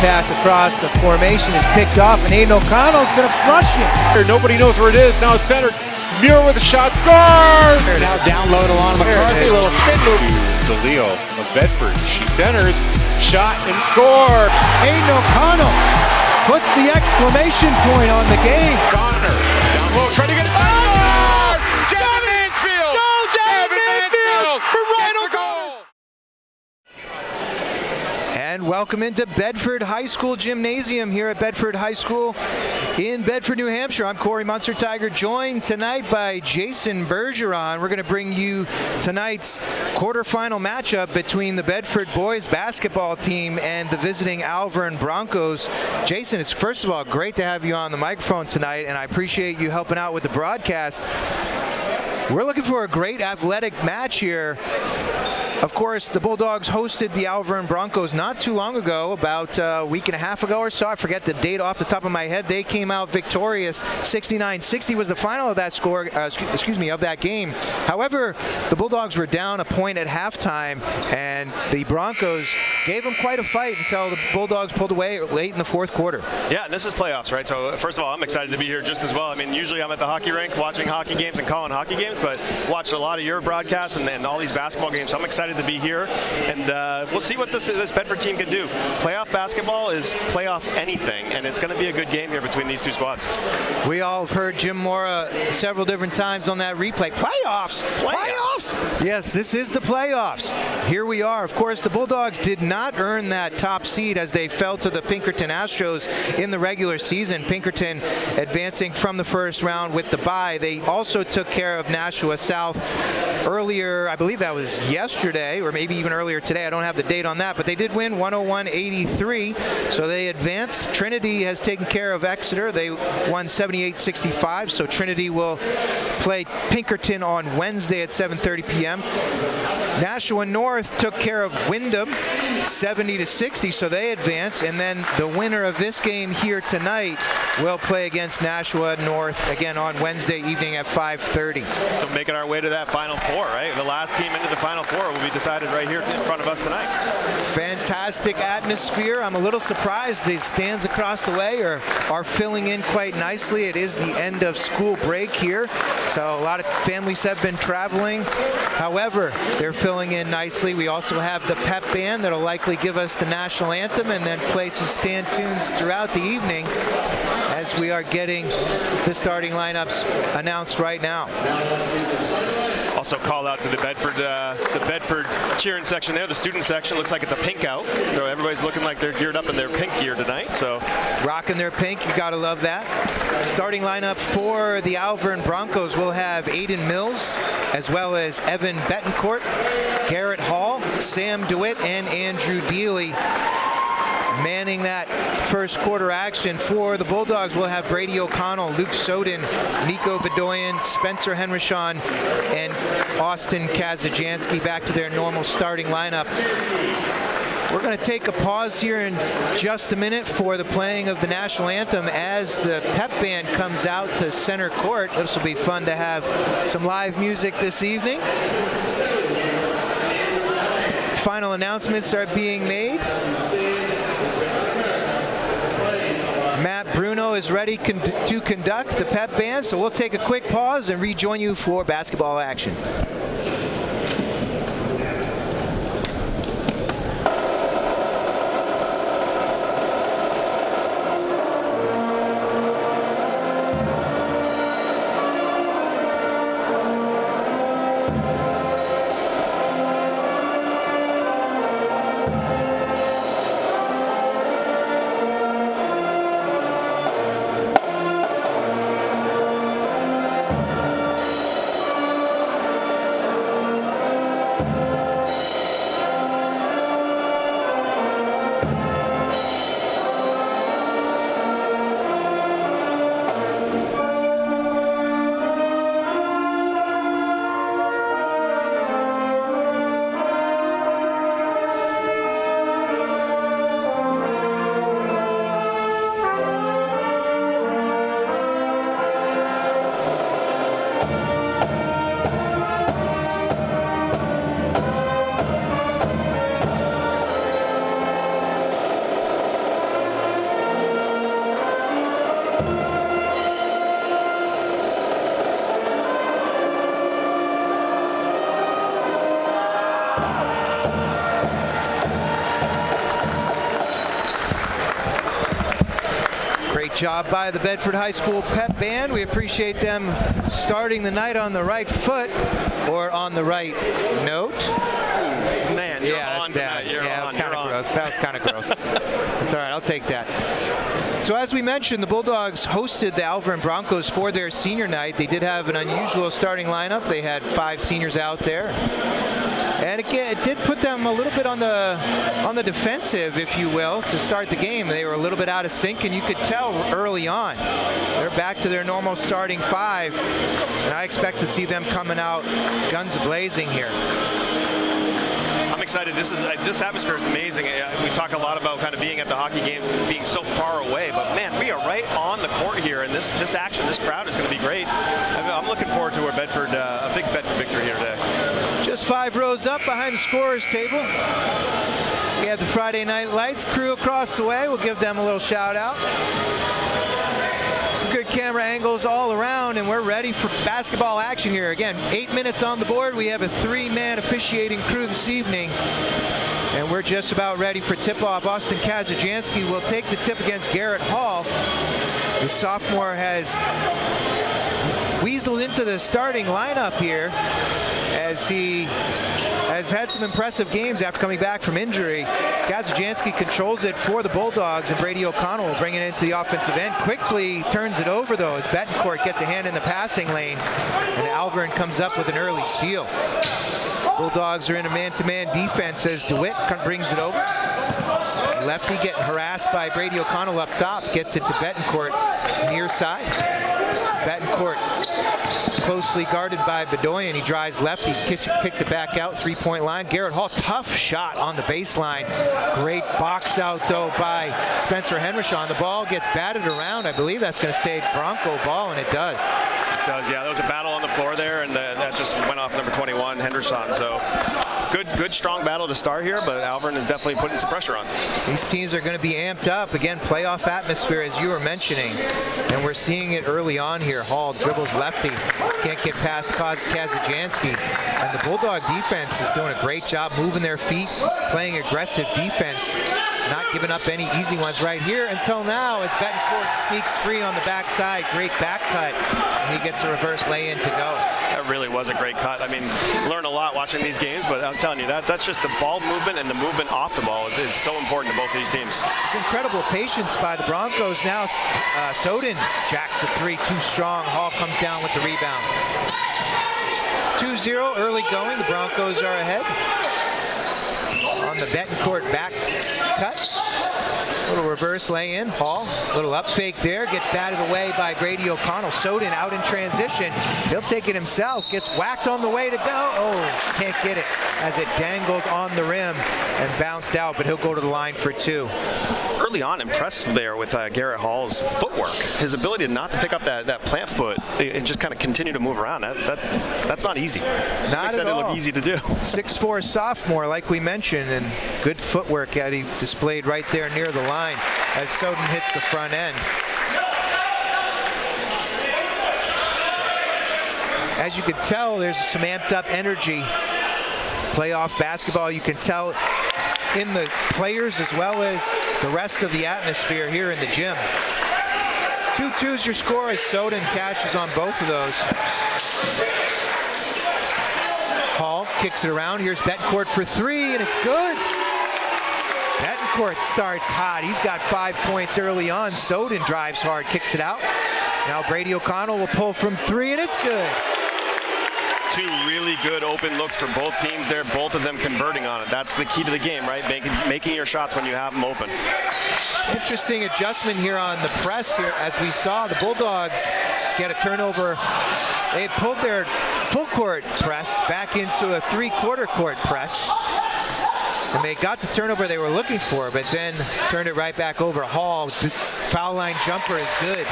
pass across the formation is picked off, and Aiden O'Connell's going to flush it. Nobody knows where it is. Now it's centered. Muir with a shot. Score! Now down low to Lana McCarthy. A little spin move. DeLeo of Bedford. She centers. Shot and score. Aiden O'Connell puts the exclamation point on the game. Connor down low. Trying to get it. Oh! Devin Mansfield! Goal, Devin Mansfield from Rhino goal! And welcome into Bedford High School Gymnasium here at Bedford High School in Bedford, New Hampshire. I'm Corey Munster Tiger, joined tonight by Jason Bergeron. We're going to bring you tonight's quarterfinal matchup between the Bedford boys basketball team and the visiting Alvirne Broncos. Jason, it's first of all great to have you on the microphone tonight, and I appreciate you helping out with the broadcast. We're looking for a great athletic match here. Of course, the Bulldogs hosted the Alvirne Broncos not too long ago, about a week and a half ago or so. I forget the date off the top of my head. They came out victorious. 69-60 was the final of that score, of that game. However, the Bulldogs were down a point at halftime, and the Broncos gave them quite a fight until the Bulldogs pulled away late in the fourth quarter. Yeah, and this is playoffs, right? So first of all, I'm excited to be here just as well. I mean, usually I'm at the hockey rink watching hockey games and calling hockey games, but watched a lot of your broadcasts and all these basketball games. So I'm excited to be here, and we'll see what this Bedford team can do. Playoff basketball is playoff anything, and it's going to be a good game here between these two squads. We all have heard Jim Mora several different times on that replay. Playoffs! Playoffs! Yes, this is the playoffs. Here we are. Of course, the Bulldogs did not earn that top seed as they fell to the Pinkerton Astros in the regular season. Pinkerton advancing from the first round with the bye. They also took care of Nashua South earlier, I believe that was yesterday, or maybe even earlier today. I don't have the date on that, but they did win 101-83, so they advanced. Trinity has taken care of Exeter. They won 78-65, so Trinity will play Pinkerton on Wednesday at 7:30 p.m. Nashua North took care of Wyndham 70-60, so they advance, and then the winner of this game here tonight will play against Nashua North again on Wednesday evening at 5:30. So making our way to that Final Four, right? The last team into the Final Four will be decided right here in front of us tonight. Fantastic atmosphere. I'm a little surprised the stands across the way are filling in quite nicely. It is the end of school break here, so a lot of families have been traveling. However, they're filling in nicely. We also have the pep band that'll likely give us the national anthem and then play some stand tunes throughout the evening as we are getting the starting lineups announced right now. Also call out to the Bedford cheering section there. The student section looks like it's a pink out. So everybody's looking like they're geared up in their pink gear tonight. So rocking their pink, you gotta love that. Starting lineup for the Alvirne Broncos will have Aiden Mills, as well as Evan Betancourt, Garrett Hall, Sam DeWitt, and Andrew Dealey. Manning that first quarter action for the Bulldogs, we'll have Brady O'Connell, Luke Soden, Nico Bedoyan, Spencer Henrishon, and Austin Kazajanski back to their normal starting lineup. We're going to take a pause here in just a minute for the playing of the national anthem as the pep band comes out to center court. This will be fun to have some live music this evening. Final announcements are being made. Matt Bruno is ready to conduct the pep band, so we'll take a quick pause and rejoin you for basketball action. Job by the Bedford High School pep band. We appreciate them starting the night on the right foot or on the right note. Man, you're on tonight. That was kind of gross. That was kind of gross. It's all right. I'll take that. So as we mentioned, the Bulldogs hosted the Alvirne Broncos for their senior night. They did have an unusual starting lineup. They had 5 seniors out there. And again, it did put them a little bit on the defensive, if you will, to start the game. They were a little bit out of sync, and you could tell early on. They're back to their normal starting 5, and I expect to see them coming out guns a-blazing here. I'm excited. This atmosphere is amazing. We talk a lot about kind of being at the hockey games and being so far away, but man, we are right on the court here, and this action, this crowd is going to be great. I'm looking forward to a big Bedford victory here today. Just 5 rows up behind the scorer's table. We have the Friday Night Lights crew across the way. We'll give them a little shout out. Some good camera angles all around, and we're ready for basketball action here. Again, 8 minutes on the board. We have a 3-man officiating crew this evening, and we're just about ready for tip-off. Austin Kazajanski will take the tip against Garrett Hall. The sophomore has weaseled into the starting lineup here as he has had some impressive games after coming back from injury. Kazajanski controls it for the Bulldogs, and Brady O'Connell will bring it into the offensive end. Quickly turns it over, though, as Betancourt gets a hand in the passing lane, and Alvirne comes up with an early steal. Bulldogs are in a man-to-man defense as DeWitt brings it over. Lefty getting harassed by Brady O'Connell up top, gets it to Betancourt near side. Betancourt closely guarded by Bedoyan. He drives left, he kicks it back out, 3-point line. Garrett Hall, tough shot on the baseline. Great box out, though, by Spencer Henrishon. The ball gets batted around. I believe that's going to stay Bronco ball, and it does. It does, yeah. There was a battle on the floor there, and that just went off number 21, Henderson. So good, strong battle to start here, but Alvirne is definitely putting some pressure on. These teams are going to be amped up. Again, playoff atmosphere, as you were mentioning, and we're seeing it early on here. Hall dribbles lefty, can't get past Kazajanski, and the Bulldog defense is doing a great job moving their feet, playing aggressive defense, not giving up any easy ones right here until now, as Betancourt sneaks free on the backside. Great back cut, and he gets a reverse lay-in to go. That really was a great cut. I mean, learn a lot watching these games, but I'm telling you, that's just the ball movement, and the movement off the ball is so important to both of these teams. It's incredible patience by the Broncos now. Soden jacks a 3, too strong. Hall comes down with the rebound. 2-0 early going. The Broncos are ahead on the Betancourt back cut. Little reverse lay-in. Hall, little up fake there, gets batted away by Brady O'Connell. Soden out in transition. He'll take it himself, gets whacked on the way to go. Oh, can't get it as it dangled on the rim and bounced out, but he'll go to the line for 2. Early on, impressed there with Garrett Hall's footwork. His ability not to pick up that plant foot and just kind of continue to move around. That's not easy. Not at all. Look easy to do. 6'4" sophomore, like we mentioned, and good footwork that he displayed right there near the line as Soden hits the front end. As you can tell, there's some amped up energy. Playoff basketball, you can tell in the players as well as the rest of the atmosphere here in the gym. 2-2's your score as Soden cashes on both of those. Hall kicks it around. Here's Betancourt for 3, and it's good. Betancourt starts hot. He's got 5 points early on. Soden drives hard, kicks it out. Now Brady O'Connell will pull from 3, and it's good. 2 really good open looks for both teams there, both of them converting on it. That's the key to the game, right? Making your shots when you have them open. Interesting adjustment here on the press here. As we saw, the Bulldogs get a turnover. They pulled their full court press back into a 3/4 court press. And they got the turnover they were looking for, but then turned it right back over. Hall, foul line jumper is good.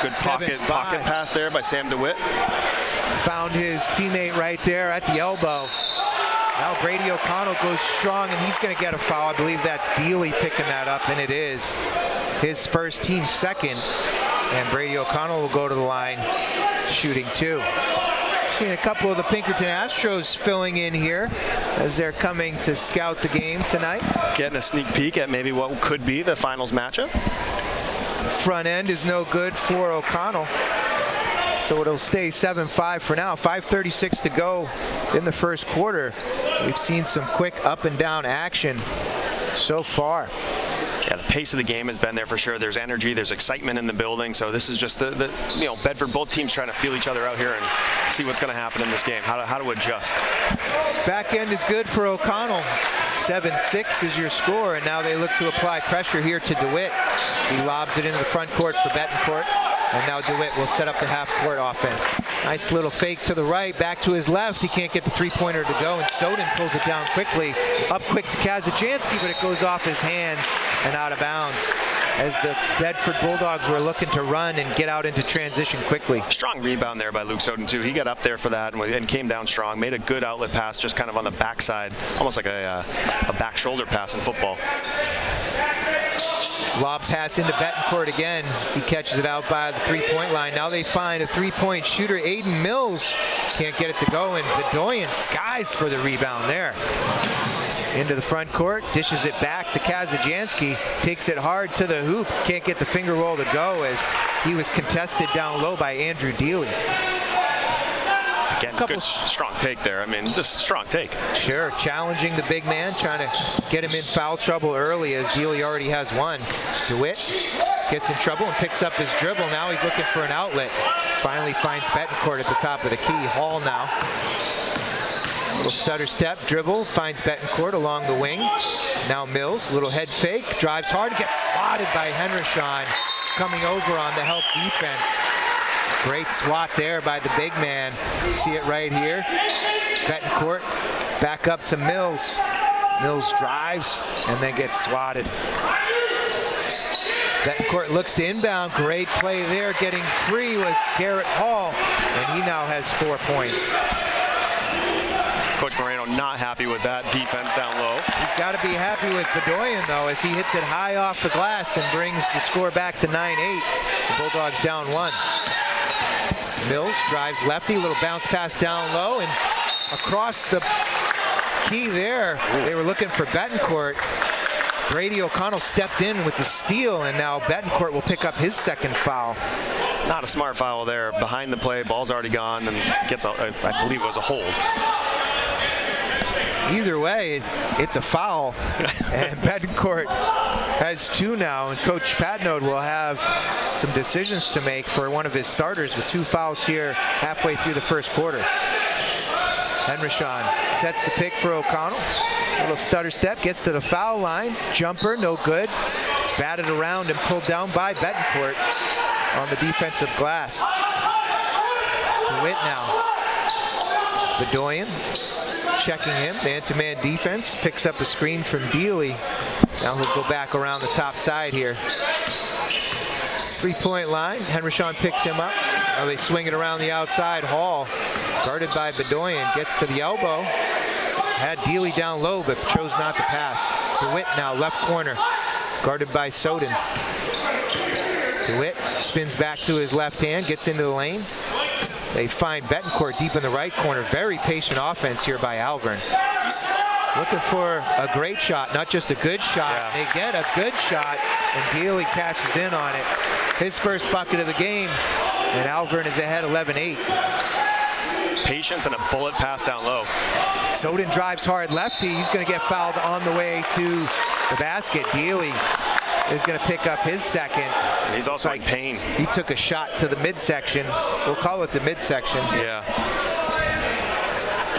Good pocket pass there by Sam DeWitt. Found his teammate right there at the elbow. Now Brady O'Connell goes strong, and he's going to get a foul. I believe that's Dealey picking that up, and it is his first, team second. And Brady O'Connell will go to the line shooting 2. Seeing a couple of the Pinkerton Astros filling in here as they're coming to scout the game tonight. Getting a sneak peek at maybe what could be the finals matchup. Front end is no good for O'Connell. So it'll stay 7-5 for now. 5:36 to go in the first quarter. We've seen some quick up and down action so far. Yeah, the pace of the game has been there for sure. There's energy, there's excitement in the building. So this is just the Bedford, both teams trying to feel each other out here and see what's going to happen in this game, how to adjust. Back end is good for O'Connell. 7-6 is your score, and now they look to apply pressure here to DeWitt. He lobs it into the front court for Betancourt, and now DeWitt will set up the half-court offense. Nice little fake to the right, back to his left. He can't get the three-pointer to go, and Soden pulls it down quickly. Up quick to Kazajanski, but it goes off his hands and out of bounds as the Bedford Bulldogs were looking to run and get out into transition quickly. Strong rebound there by Luke Soden, too. He got up there for that and came down strong. Made a good outlet pass just kind of on the backside, almost like a back shoulder pass in football. Lob pass into Betancourt again. He catches it out by the three-point line. Now they find a three-point shooter. Aiden Mills can't get it to go, and Bedoyan skies for the rebound there. Into the front court, dishes it back to Kazajanski, takes it hard to the hoop, can't get the finger roll to go as he was contested down low by Andrew Dealey. Again, good strong take there. I mean, just strong take. Sure, challenging the big man, trying to get him in foul trouble early as Dealey already has one. DeWitt gets in trouble and picks up his dribble. Now he's looking for an outlet. Finally finds Betancourt at the top of the key. Hall now. Little stutter step, dribble, finds Betancourt along the wing. Now Mills, little head fake, drives hard, gets swatted by Henderson, coming over on the help defense. Great swat there by the big man. See it right here. Betancourt back up to Mills. Mills drives and then gets swatted. Betancourt looks to inbound. Great play there. Getting free was Garrett Hall, and he now has 4 points. Coach Moreno not happy with that defense down low. He's got to be happy with Bedoyan, though, as he hits it high off the glass and brings the score back to 9-8. The Bulldogs down 1. Mills drives lefty, little bounce pass down low, and across the key there. They were looking for Betancourt. Brady O'Connell stepped in with the steal, and now Betancourt will pick up his second foul. Not a smart foul there. Behind the play, ball's already gone, and gets, I believe it was a hold. Either way, it's a foul, and Betancourt has 2 now, and Coach Padnode will have some decisions to make for one of his starters with 2 fouls here halfway through the first quarter. Henderson sets the pick for O'Connell. Little stutter step, gets to the foul line. Jumper, no good. Batted around and pulled down by Betancourt on the defensive glass. DeWitt now. Bedoyan checking him, man-to-man defense, picks up a screen from Dealey. Now he'll go back around the top side here. 3-point line, Henderson picks him up. Now they swing it around the outside. Hall, guarded by Bedoyan, gets to the elbow. Had Dealey down low, but chose not to pass. DeWitt now, left corner, guarded by Soden. DeWitt spins back to his left hand, gets into the lane. They find Betancourt deep in the right corner. Very patient offense here by Alvirne. Looking for a great shot, not just a good shot. Yeah. They get a good shot, and Dealey cashes in on it. His first bucket of the game, and Alvirne is ahead 11-8. Patience and a bullet pass down low. Soden drives hard lefty. He's going to get fouled on the way to the basket. Dealey is going to pick up his second. And he's also in pain. He took a shot to the midsection. We'll call it the midsection. Yeah.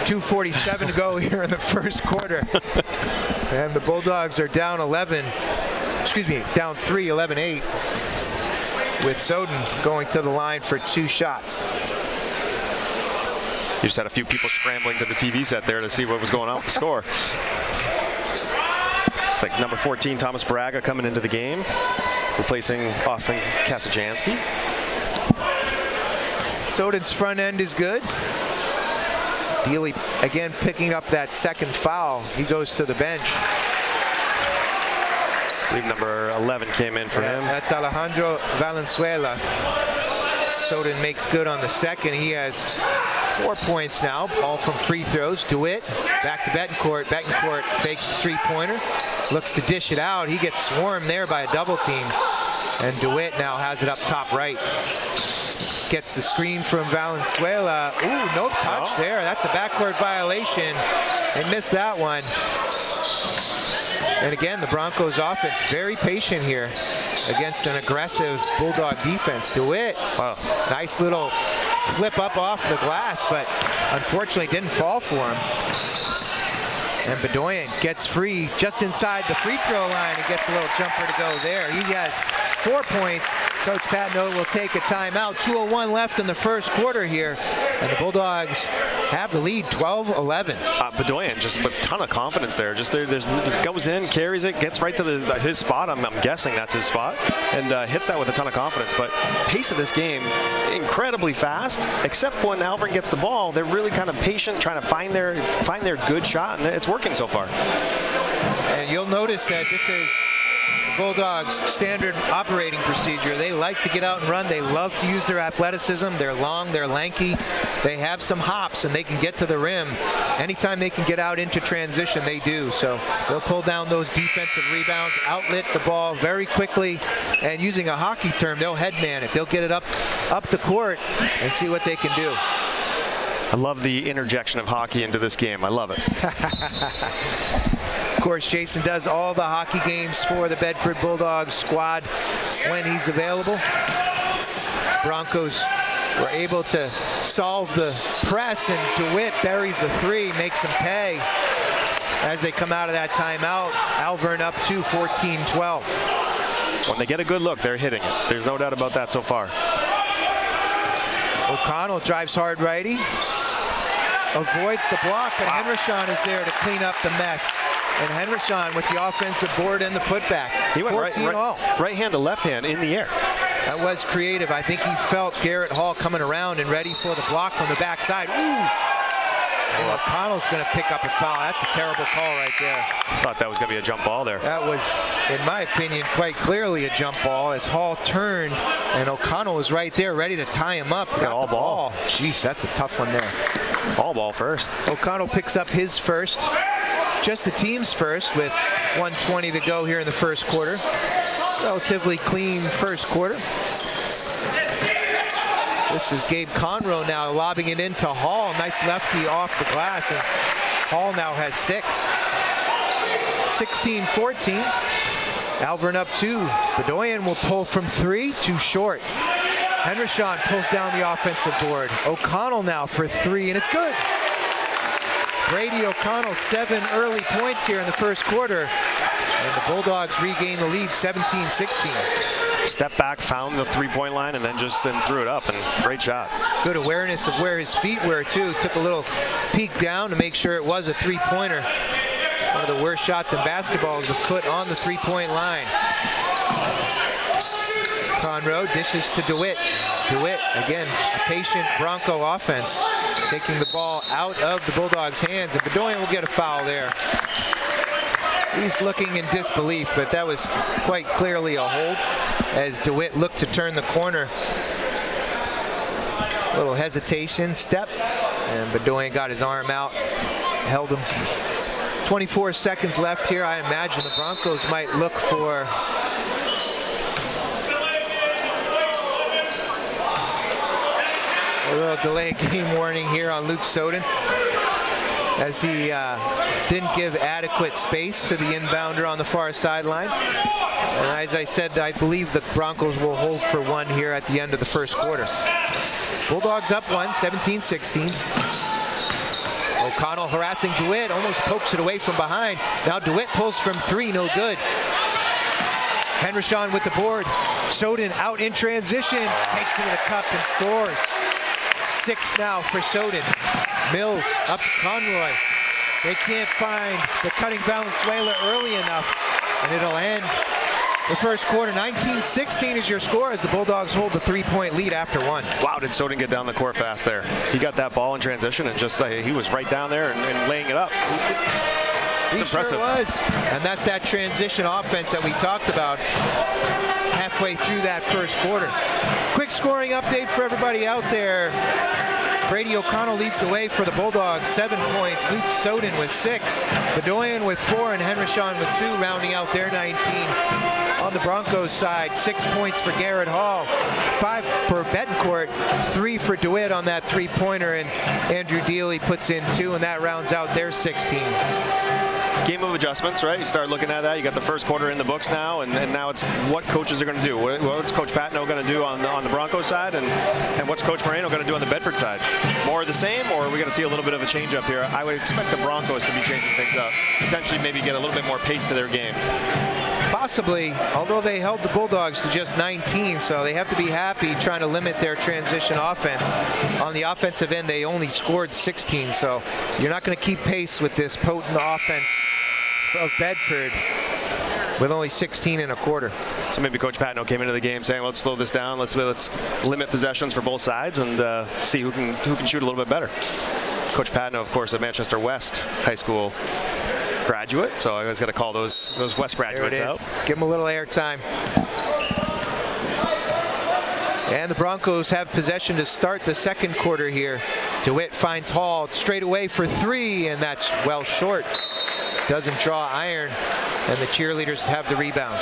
2:47 to go here in the first quarter. And the Bulldogs are down 3, 11-8. With Soden going to the line for 2 shots. You just had a few people scrambling to the TV set there to see what was going on with the score. It's like number 14, Thomas Braga, coming into the game, replacing Austin Kasajanski. Soden's front end is good. Dealey again picking up that second foul. He goes to the bench. I believe number 11 came in for him. That's Alejandro Valenzuela. Soden makes good on the second. He has 4 points now, all from free throws. DeWitt back to Betancourt. Betancourt fakes the three-pointer, looks to dish it out. He gets swarmed there by a double team. And DeWitt now has it up top right. Gets the screen from Valenzuela. Ooh, no touch there. That's a backcourt violation. They missed that one. And again, the Broncos offense very patient here against an aggressive Bulldog defense. DeWitt, nice little flip up off the glass, but unfortunately didn't fall for him. And Bedoyan gets free just inside the free throw line. He gets a little jumper to go there. He has 4 points. Coach Patno will take a timeout. 2:01 left in the first quarter here. And the Bulldogs have the lead, 12-11. Bedoyan just with a ton of confidence there. Just goes in, carries it, gets right to his spot. I'm guessing that's his spot, and hits that with a ton of confidence. But pace of this game, incredibly fast. Except when Alvirne gets the ball, they're really kind of patient, trying to find their good shot, and it's working so far. And you'll notice that this is the Bulldogs' standard operating procedure. They like to get out and run. They love to use their athleticism. They're long, they're lanky. They have some hops, and they can get to the rim. Anytime they can get out into transition, they do. So they'll pull down those defensive rebounds, outlet the ball very quickly, and using a hockey term, they'll headman it. They'll get it up the court and see what they can do. I love the interjection of hockey into this game. I love it. Of course, Jason does all the hockey games for the Bedford Bulldogs squad when he's available. Broncos were able to solve the press, and DeWitt buries a three, makes them pay as they come out of that timeout. Alvirne up to 14-12. When they get a good look, they're hitting it. There's no doubt about that so far. O'Connell drives hard righty, avoids the block, but Henderson is there to clean up the mess. And Henderson with the offensive board and the putback. He went right hand to left hand in the air. That was creative. I think he felt Garrett Hall coming around and ready for the block from the backside. Ooh! And O'Connell's going to pick up a foul. That's a terrible call right there. I thought that was going to be a jump ball there. That was, in my opinion, quite clearly a jump ball as Hall turned and O'Connell was right there ready to tie him up. Got all ball. Jeez, that's a tough one there. All ball first. O'Connell picks up his first. Just the team's first with 1:20 to go here in the first quarter. Relatively clean first quarter. This is Gabe Conroe now lobbing it into Hall. Nice lefty off the glass, and Hall now has 6. 16-14. Alvirne up 2. Bedoyan will pull from 3, too short. Henderson pulls down the offensive board. O'Connell now for 3, and it's good. Brady O'Connell, 7 early points here in the first quarter. And the Bulldogs regain the lead, 17-16. Step back, found the three-point line, and then threw it up, and great shot. Good awareness of where his feet were, too. Took a little peek down to make sure it was a three-pointer. One of the worst shots in basketball is a foot on the three-point line. Conroe dishes to DeWitt. DeWitt, again, a patient Bronco offense, taking the ball out of the Bulldogs' hands, and Bedoyan will get a foul there. He's looking in disbelief, but that was quite clearly a hold as DeWitt looked to turn the corner. A little hesitation, step, and Bedoyan got his arm out, held him. 24 seconds left here. I imagine the Broncos might look for a little delay game warning here on Luke Soden, as he didn't give adequate space to the inbounder on the far sideline. And as I said, I believe the Broncos will hold for 1 here at the end of the first quarter. Bulldogs up 1, 17-16. O'Connell harassing DeWitt, almost pokes it away from behind. Now DeWitt pulls from 3, no good. Henderson with the board. Soden out in transition, takes it to the cup and scores. 6 now for Soden. Mills up to Conroy. They can't find the cutting Valenzuela early enough, and it'll end the first quarter. 19-16 is your score as the Bulldogs hold the 3-point lead after 1. Wow, did Soden get down the court fast there. He got that ball in transition and just he was right down there and laying it up. It's impressive. Sure was. And that's that transition offense that we talked about halfway through that first quarter. Quick scoring update for everybody out there. Brady O'Connell leads the way for the Bulldogs, 7 points. Luke Soden with 6. Bedoyan with 4 and Henrishon with 2, rounding out their 19. On the Broncos side, 6 points for Garrett Hall, 5 for Betancourt, 3 for DeWitt on that three-pointer, and Andrew Dealey puts in 2, and that rounds out their 16. Game of adjustments, right? You start looking at that. You got the first quarter in the books now, and now it's what coaches are going to do. What's Coach Patino going to do on the Broncos side, and what's Coach Moreno going to do on the Bedford side? More of the same, or are we going to see a little bit of a change up here? I would expect the Broncos to be changing things up, potentially maybe get a little bit more pace to their game. Possibly, although they held the Bulldogs to just 19, so they have to be happy trying to limit their transition offense. On the offensive end, they only scored 16, so you're not going to keep pace with this potent offense of Bedford with only 16 and a quarter. So maybe Coach Patino came into the game saying, let's slow this down, let's limit possessions for both sides and see who can shoot a little bit better. Coach Patino, of course, a Manchester West high school graduate, so I was going to call those West graduates out. Give them a little air time. And the Broncos have possession to start the second quarter here. DeWitt finds Hall straight away for 3, and that's well short. Doesn't draw iron, and the cheerleaders have the rebound.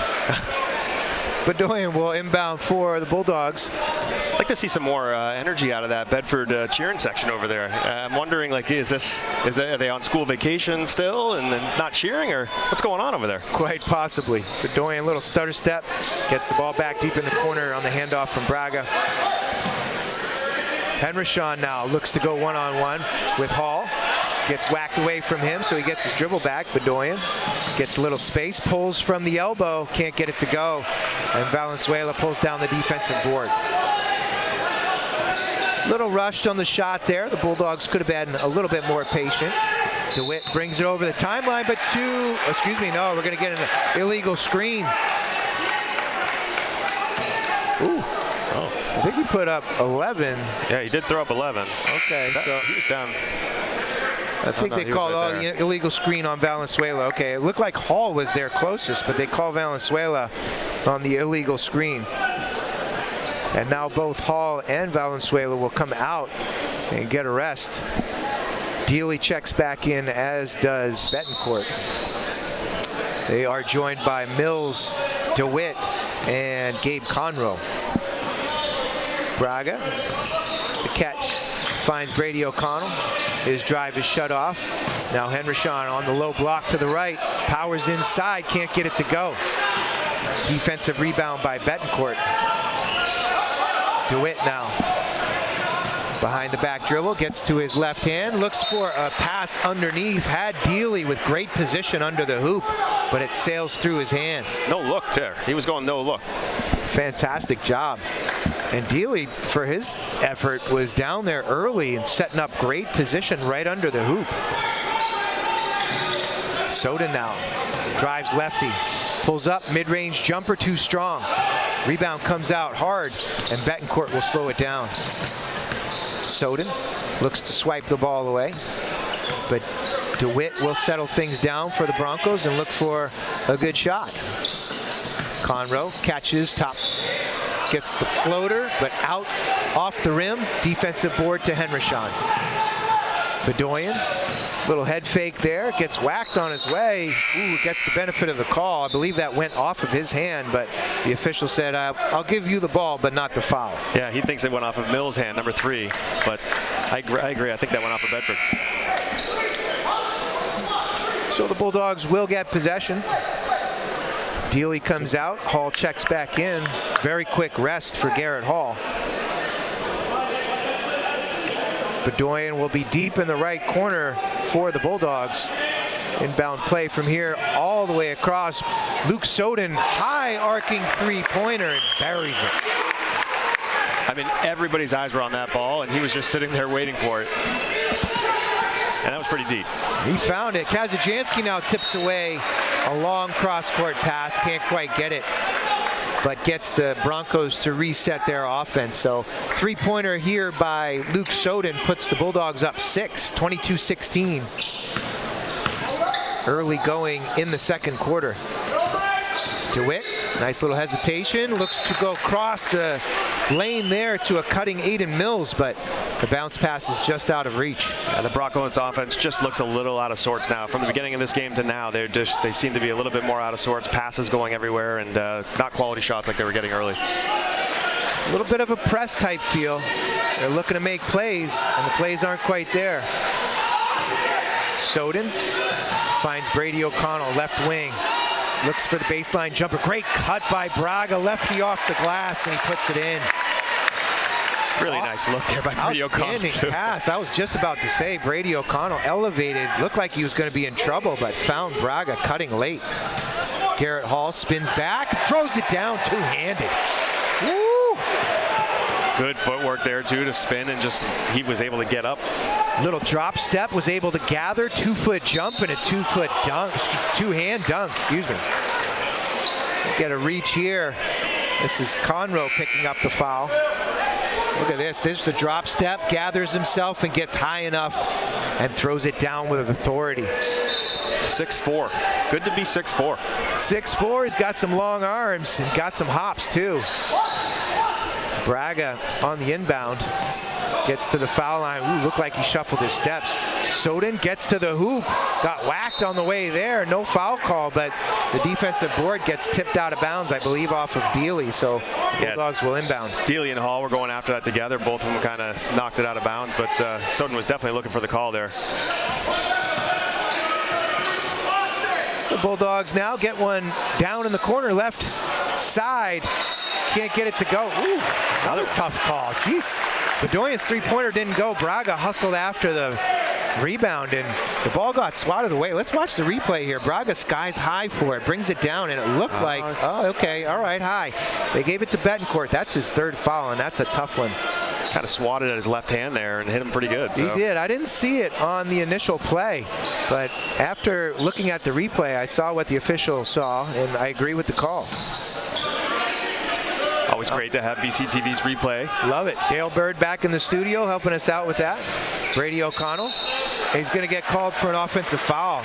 Bedoyan will inbound for the Bulldogs. I'd like to see some more energy out of that Bedford cheering section over there. I'm wondering, like, are they on school vacation still and then not cheering, or what's going on over there? Quite possibly. Bedoyan, little stutter step, gets the ball back deep in the corner on the handoff from Braga. Henrishon now looks to go one-on-one with Hall. Gets whacked away from him, so he gets his dribble back. Bedoyan gets a little space, pulls from the elbow, can't get it to go, and Valenzuela pulls down the defensive board. Little rushed on the shot there. The Bulldogs could have been a little bit more patient. DeWitt brings it over the timeline, but we're going to get an illegal screen. Ooh. Oh. I think he put up 11. Yeah, he did throw up 11. Okay, so he was down. I think they called the illegal screen on Valenzuela. Okay, it looked like Hall was there closest, but they call Valenzuela on the illegal screen. And now both Hall and Valenzuela will come out and get a rest. Dealey checks back in, as does Betancourt. They are joined by Mills, DeWitt, and Gabe Conroe. Braga, the catch, finds Brady O'Connell. His drive is shut off. Now Henrishon on the low block to the right. Powers inside, can't get it to go. Defensive rebound by Betancourt. DeWitt now behind the back dribble, gets to his left hand, looks for a pass underneath, had Dealey with great position under the hoop, but it sails through his hands. No look there. He was going no look. Fantastic job. And Dealey, for his effort, was down there early and setting up great position right under the hoop. Soden now drives lefty, pulls up, mid-range jumper too strong. Rebound comes out hard, and Betancourt will slow it down. Soden looks to swipe the ball away, but DeWitt will settle things down for the Broncos and look for a good shot. Conroe catches top, gets the floater, but out off the rim. Defensive board to Henrishon. Bedoyan, little head fake there, gets whacked on his way. Ooh, gets the benefit of the call. I believe that went off of his hand, but the official said, I'll give you the ball, but not the foul. Yeah, he thinks it went off of Mills' hand, number 3, but I agree. I think that went off of Bedford. So the Bulldogs will get possession. Dealey comes out, Hall checks back in. Very quick rest for Garrett Hall. Bedoyan will be deep in the right corner for the Bulldogs. Inbound play from here all the way across. Luke Soden, high arcing three-pointer, and buries it. I mean, everybody's eyes were on that ball, and he was just sitting there waiting for it. And that was pretty deep. He found it. Kazajanski now tips away a long cross-court pass. Can't quite get it, but gets the Broncos to reset their offense. So three-pointer here by Luke Soden puts the Bulldogs up 6, 22-16. Early going in the second quarter. DeWitt, nice little hesitation, looks to go across the lane there to a cutting Aiden Mills, but The bounce pass is just out of reach. Yeah, the Broncos offense just looks a little out of sorts now. From the beginning of this game to now, they seem to be a little bit more out of sorts. Passes going everywhere and not quality shots like they were getting early. A little bit of a press type feel. They're looking to make plays, and the plays aren't quite there. Soden finds Brady O'Connell, left wing. Looks for the baseline jumper. Great cut by Braga, lefty off the glass, and he puts it in. Really nice look there by Brady O'Connell. Outstanding pass. I was just about to say Brady O'Connell elevated. Looked like he was going to be in trouble, but found Braga cutting late. Garrett Hall spins back, throws it down two-handed. Woo! Good footwork there, too, to spin, and just he was able to get up. Little drop step, was able to gather, 2-foot jump and a 2-foot dunk, two-hand dunk, excuse me. Get a reach here. This is Conroe picking up the foul. Look at this. There's the drop step, gathers himself and gets high enough and throws it down with authority. 6'4". Good to be 6'4". 6'4". He's got some long arms and got some hops too. Braga on the inbound. Gets to the foul line. Ooh, looked like he shuffled his steps. Soden gets to the hoop. Got whacked on the way there. No foul call, but the defensive board gets tipped out of bounds, I believe, off of Dealey. So Bulldogs will inbound. Dealey and Hall were going after that together. Both of them kind of knocked it out of bounds, but Soden was definitely looking for the call there. The Bulldogs now get one down in the corner, left side. Can't get it to go. Ooh, another tough call. Jeez. Bedoyan's three-pointer didn't go. Braga hustled after the rebound, and the ball got swatted away. Let's watch the replay here. Braga skies high for it, brings it down, and it looked like, oh, okay, all right, high. They gave it to Betancourt. That's his third foul, and that's a tough one. Kind of swatted at his left hand there and hit him pretty good. So. He did. I didn't see it on the initial play, but after looking at the replay, I saw what the official saw, and I agree with the call. Always great to have BCTV's replay. Love it. Dale Bird back in the studio helping us out with that. Brady O'Connell. He's going to get called for an offensive foul.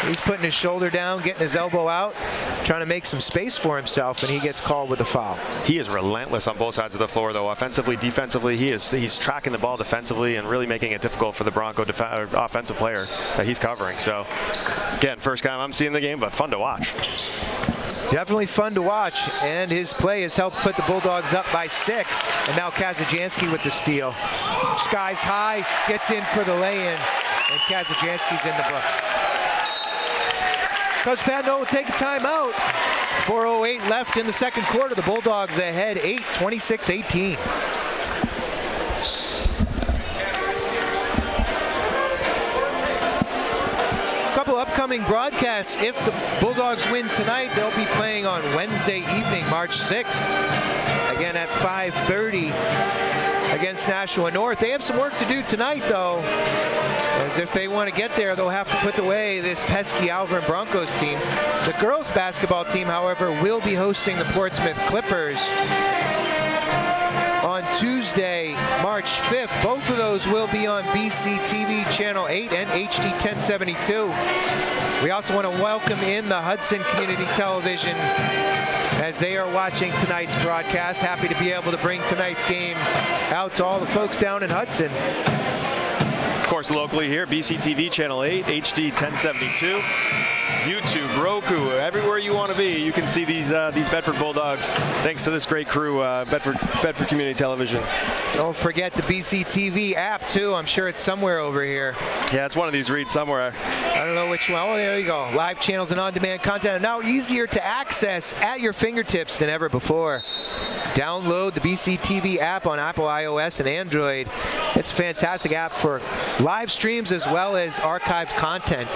He's putting his shoulder down, getting his elbow out, trying to make some space for himself, and he gets called with a foul. He is relentless on both sides of the floor, though. Offensively, defensively, he's tracking the ball defensively and really making it difficult for the Bronco offensive player that he's covering. So, again, first time I'm seeing the game, but fun to watch. Definitely fun to watch, and his play has helped put the Bulldogs up by 6. And now Kazajanski with the steal. Skies high, gets in for the lay-in, and Kazajanski's in the books. Coach Patno will take a timeout. 4:08 left in the second quarter. The Bulldogs ahead 26-18. Upcoming broadcasts. If the Bulldogs win tonight, they'll be playing on Wednesday evening, March 6th, again at 5:30 against Nashua North. They have some work to do tonight, though, as if they want to get there, they'll have to put away this pesky Alvirne Broncos team. The girls basketball team, however, will be hosting the Portsmouth Clippers on Tuesday, March 5th. Both of those will be on BCTV Channel 8 and HD 1072. We also want to welcome in the Hudson Community Television as they are watching tonight's broadcast. Happy to be able to bring tonight's game out to all the folks down in Hudson. Of course, locally here, BCTV Channel 8, HD 1072. YouTube, Roku, everywhere you want to be, you can see these Bedford Bulldogs. Thanks to this great crew, Bedford Community Television. Don't forget the BCTV app too. I'm sure it's somewhere over here. Yeah, it's one of these reads somewhere. I don't know which one. Oh, there you go. Live channels and on-demand content are now easier to access at your fingertips than ever before. Download the BCTV app on Apple iOS and Android. It's a fantastic app for live streams as well as archived content.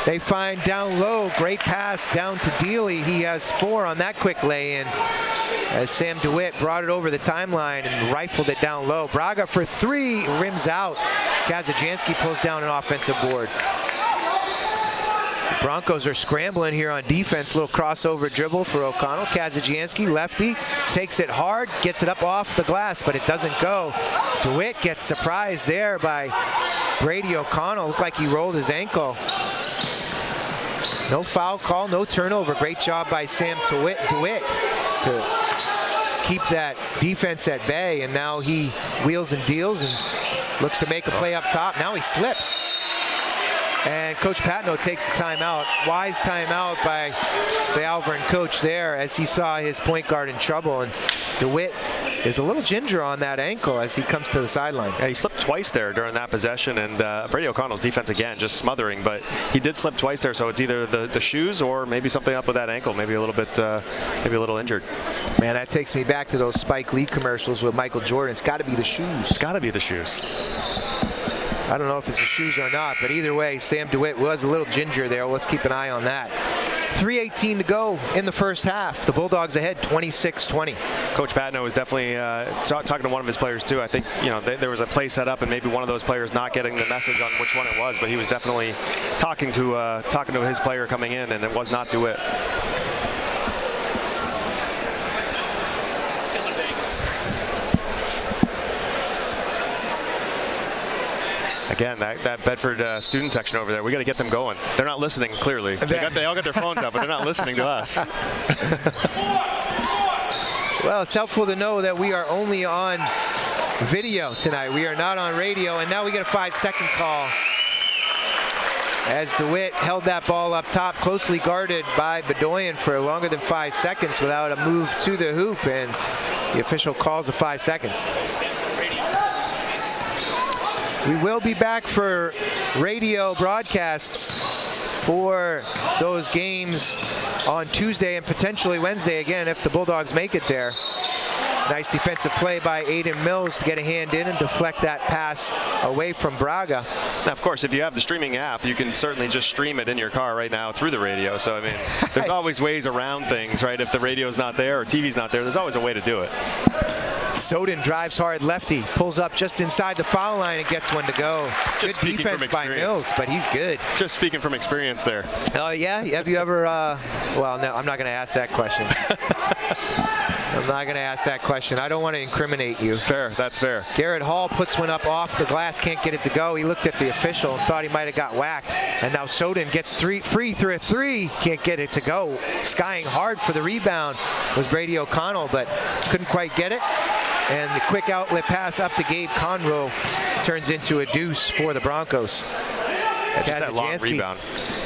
They find down low, great pass down to Dealey. He has 4 on that quick lay-in as Sam DeWitt brought it over the timeline and rifled it down low. Braga for 3, rims out. Kazajanski pulls down an offensive board. The Broncos are scrambling here on defense. Little crossover dribble for O'Connell. Kazajanski, lefty, takes it hard, gets it up off the glass, but it doesn't go. DeWitt gets surprised there by Brady O'Connell. Looked like he rolled his ankle. No foul call, no turnover. Great job by Sam DeWitt to keep that defense at bay, and now he wheels and deals and looks to make a play up top. Now he slips. And Coach Patno takes the timeout. Wise timeout by the Alvirne coach there as he saw his point guard in trouble. And DeWitt is a little ginger on that ankle as he comes to the sideline. Yeah, he slipped twice there during that possession, and Brady O'Connell's defense again just smothering, but he did slip twice there, so it's either the shoes or maybe something up with that ankle, maybe a little injured. Man, that takes me back to those Spike Lee commercials with Michael Jordan. It's got to be the shoes. It's got to be the shoes. I don't know if it's the shoes or not, but either way, Sam DeWitt was a little ginger there. Let's keep an eye on that. 3:18 to go in the first half. The Bulldogs ahead 26-20. Coach Patno was definitely talking to one of his players too. I think there was a play set up and maybe one of those players not getting the message on which one it was, but he was definitely talking to his player coming in, and it was not DeWitt. Again, that Bedford student section over there, we got to get them going. They're not listening, clearly. They all got their phones up, but they're not listening to us. Well, it's helpful to know that we are only on video tonight. We are not on radio, and now we get a 5-second call as DeWitt held that ball up top, closely guarded by Bedoyan for longer than 5 seconds without a move to the hoop, and the official calls the 5 seconds. We will be back for radio broadcasts for those games on Tuesday and potentially Wednesday again if the Bulldogs make it there. Nice defensive play by Aiden Mills to get a hand in and deflect that pass away from Braga. Now, of course, if you have the streaming app, you can certainly just stream it in your car right now through the radio. So, I mean, there's always ways around things, right? If the radio's not there or TV's not there, there's always a way to do it. Soden drives hard lefty, pulls up just inside the foul line and gets one to go. Just good defense by Mills, but he's good. Just speaking from experience there. Oh, yeah? Have you ever, well, no, I'm not going to ask that question. I'm not going to ask that question. I don't want to incriminate you. Fair, that's fair. Garrett Hall puts one up off the glass, can't get it to go. He looked at the official and thought he might have got whacked. And now Soden gets free through a three, can't get it to go. Skying hard for the rebound was Brady O'Connell, but couldn't quite get it. And the quick outlet pass up to Gabe Conroe turns into a deuce for the Broncos. Just that long rebound.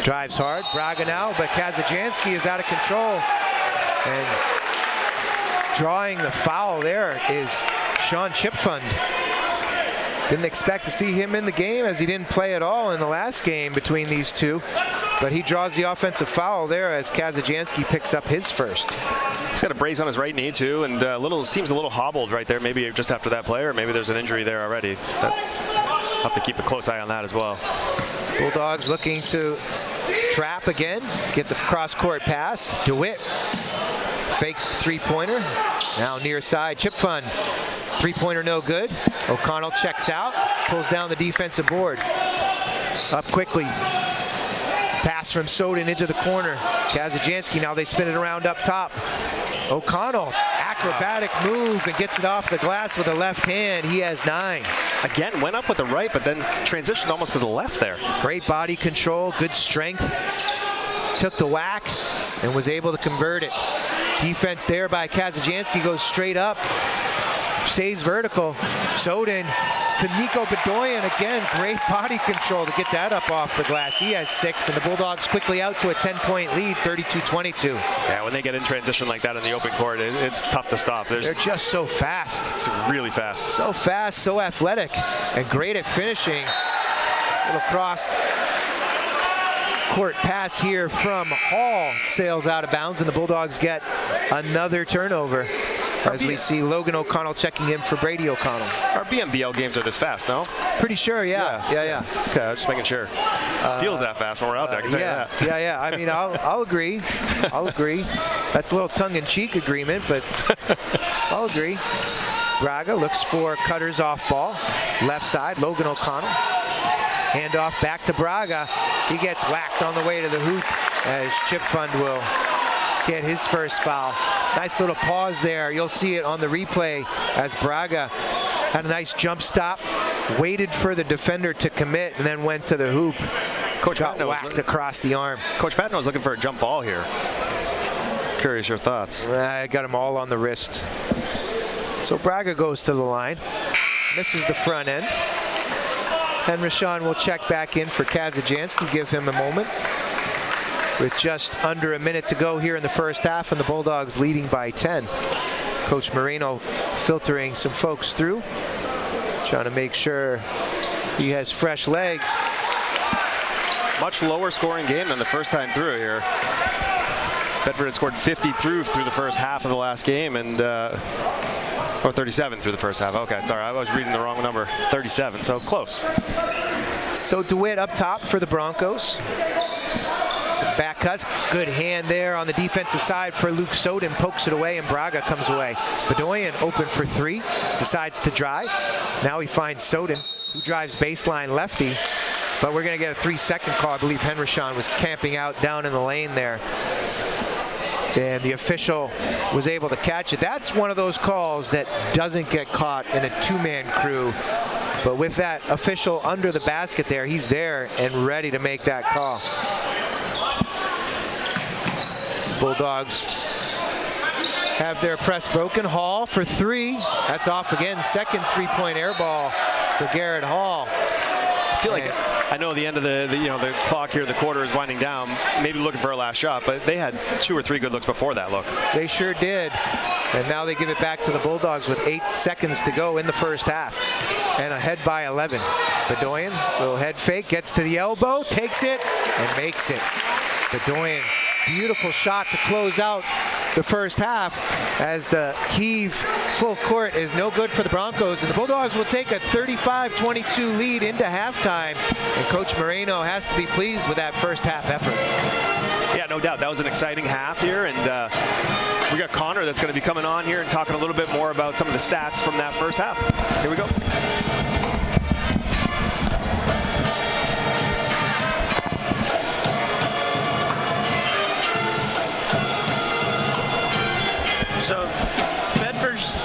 Drives hard. Braga now, but Kazajanski is out of control. And drawing the foul there is Sean Chipfund. Didn't expect to see him in the game as he didn't play at all in the last game between these two. But he draws the offensive foul there as Kazajanski picks up his first. He's got a brace on his right knee too, and seems a little hobbled right there. Maybe just after that play, or maybe there's an injury there already. I'll have to keep a close eye on that as well. Bulldogs looking to trap again, get the cross-court pass. DeWitt fakes the three-pointer. Now near side, Chipfund. Three-pointer no good. O'Connell checks out, pulls down the defensive board. Up quickly. Pass from Soden into the corner. Kazajanski, now they spin it around up top. O'Connell, acrobatic move and gets it off the glass with a left hand. He has 9. Again, went up with the right, but then transitioned almost to the left there. Great body control, good strength. Took the whack and was able to convert it. Defense there by Kazajanski goes straight up. Stays vertical. Soden to Nico Bedoyan again. Great body control to get that up off the glass. He has 6, and the Bulldogs quickly out to a 10-point lead, 32-22. Yeah, when they get in transition like that in the open court, it's tough to stop. They're just so fast. It's really fast. So fast, so athletic, and great at finishing. Little cross court pass here from Hall sails out of bounds, and the Bulldogs get another turnover. As we see Logan O'Connell checking in for Brady O'Connell. Our BMBL games are this fast, no? Pretty sure, yeah. Okay, I was just making sure. Feels that fast when we're out there, I can tell you that. Yeah. I mean, I'll agree. I'll agree. That's a little tongue-in-cheek agreement, but I'll agree. Braga looks for Cutter's off ball. Left side, Logan O'Connell. Handoff back to Braga. He gets whacked on the way to the hoop as Chipfund will get his first foul. Nice little pause there. You'll see it on the replay as Braga had a nice jump stop, waited for the defender to commit, and then went to the hoop. Coach got whacked across the arm. Coach Patton was looking for a jump ball here. Curious your thoughts. I got him all on the wrist. So Braga goes to the line, misses the front end. Henryshawn will check back in for Kazajanski, give him a moment. With just under a minute to go here in the first half, and the Bulldogs leading by 10. Coach Moreno filtering some folks through, trying to make sure he has fresh legs. Much lower scoring game than the first time through here. Bedford had scored 50 through the first half of the last game, and or 37 through the first half. Okay, sorry, I was reading the wrong number. 37, so close. So DeWitt up top for the Broncos. Some back cuts, good hand there on the defensive side for Luke Soden, pokes it away, and Braga comes away. Bedoyan open for three, decides to drive. Now he finds Soden, who drives baseline lefty, but we're gonna get a 3-second call. I believe Henryshawn was camping out down in the lane there, and the official was able to catch it. That's one of those calls that doesn't get caught in a two-man crew. But with that official under the basket there, he's there and ready to make that call. Bulldogs have their press broken. Hall for three. That's off again. Second three-point air ball for Garrett Hall. I feel like I know the end of the clock here, the quarter is winding down, maybe looking for a last shot, but they had 2 or 3 good looks before that look. They sure did. And now they give it back to the Bulldogs with 8 seconds to go in the first half. And ahead by 11. Bedoyan, little head fake, gets to the elbow, takes it, and makes it. Bedoyan, beautiful shot to close out the first half, as the heave full court is no good for the Broncos, and the Bulldogs will take a 35-22 lead into halftime, and Coach Moreno has to be pleased with that first half effort. Yeah, no doubt. That was an exciting half here, and we got Connor that's going to be coming on here and talking a little bit more about some of the stats from that first half. Here we go. So Bedford's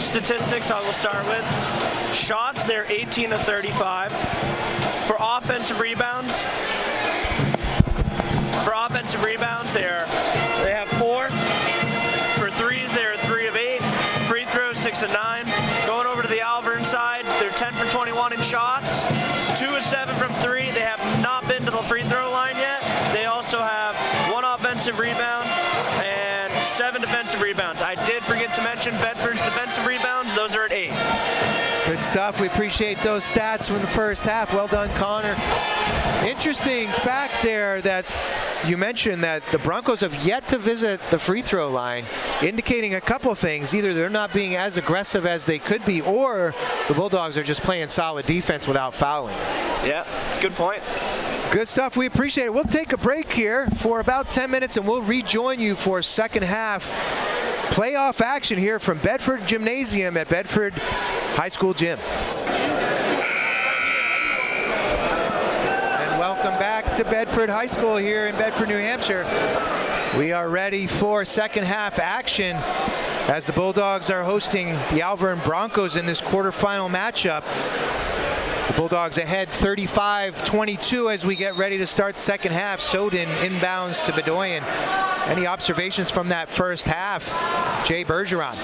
statistics I will start with. Shots, they're 18 of 35. For offensive rebounds, they have 4. For threes, they're 3 of 8. Free throws, 6 of 9. Going over to the Alvirne side, they're 10 for 21 in shots, 2 of 7 from 3. They have not been to the free throw line yet. They also have 1 offensive rebound and 7 defensive rebounds. I did forget to mention Bedford's defensive rebounds. Those are at 8. Good stuff. We appreciate those stats from the first half. Well done, Connor. Interesting fact there that you mentioned that the Broncos have yet to visit the free throw line, indicating a couple things. Either they're not being as aggressive as they could be, or the Bulldogs are just playing solid defense without fouling. Yeah, good point. Good stuff. We appreciate it. We'll take a break here for about 10 minutes, and we'll rejoin you for second half playoff action here from Bedford Gymnasium at Bedford High School Gym. Welcome back to Bedford High School here in Bedford, New Hampshire. We are ready for second half action as the Bulldogs are hosting the Alvirne Broncos in this quarterfinal matchup. The Bulldogs ahead 35-22 as we get ready to start second half. Soden inbounds to Bedoyan. Any observations from that first half, Jay Bergeron?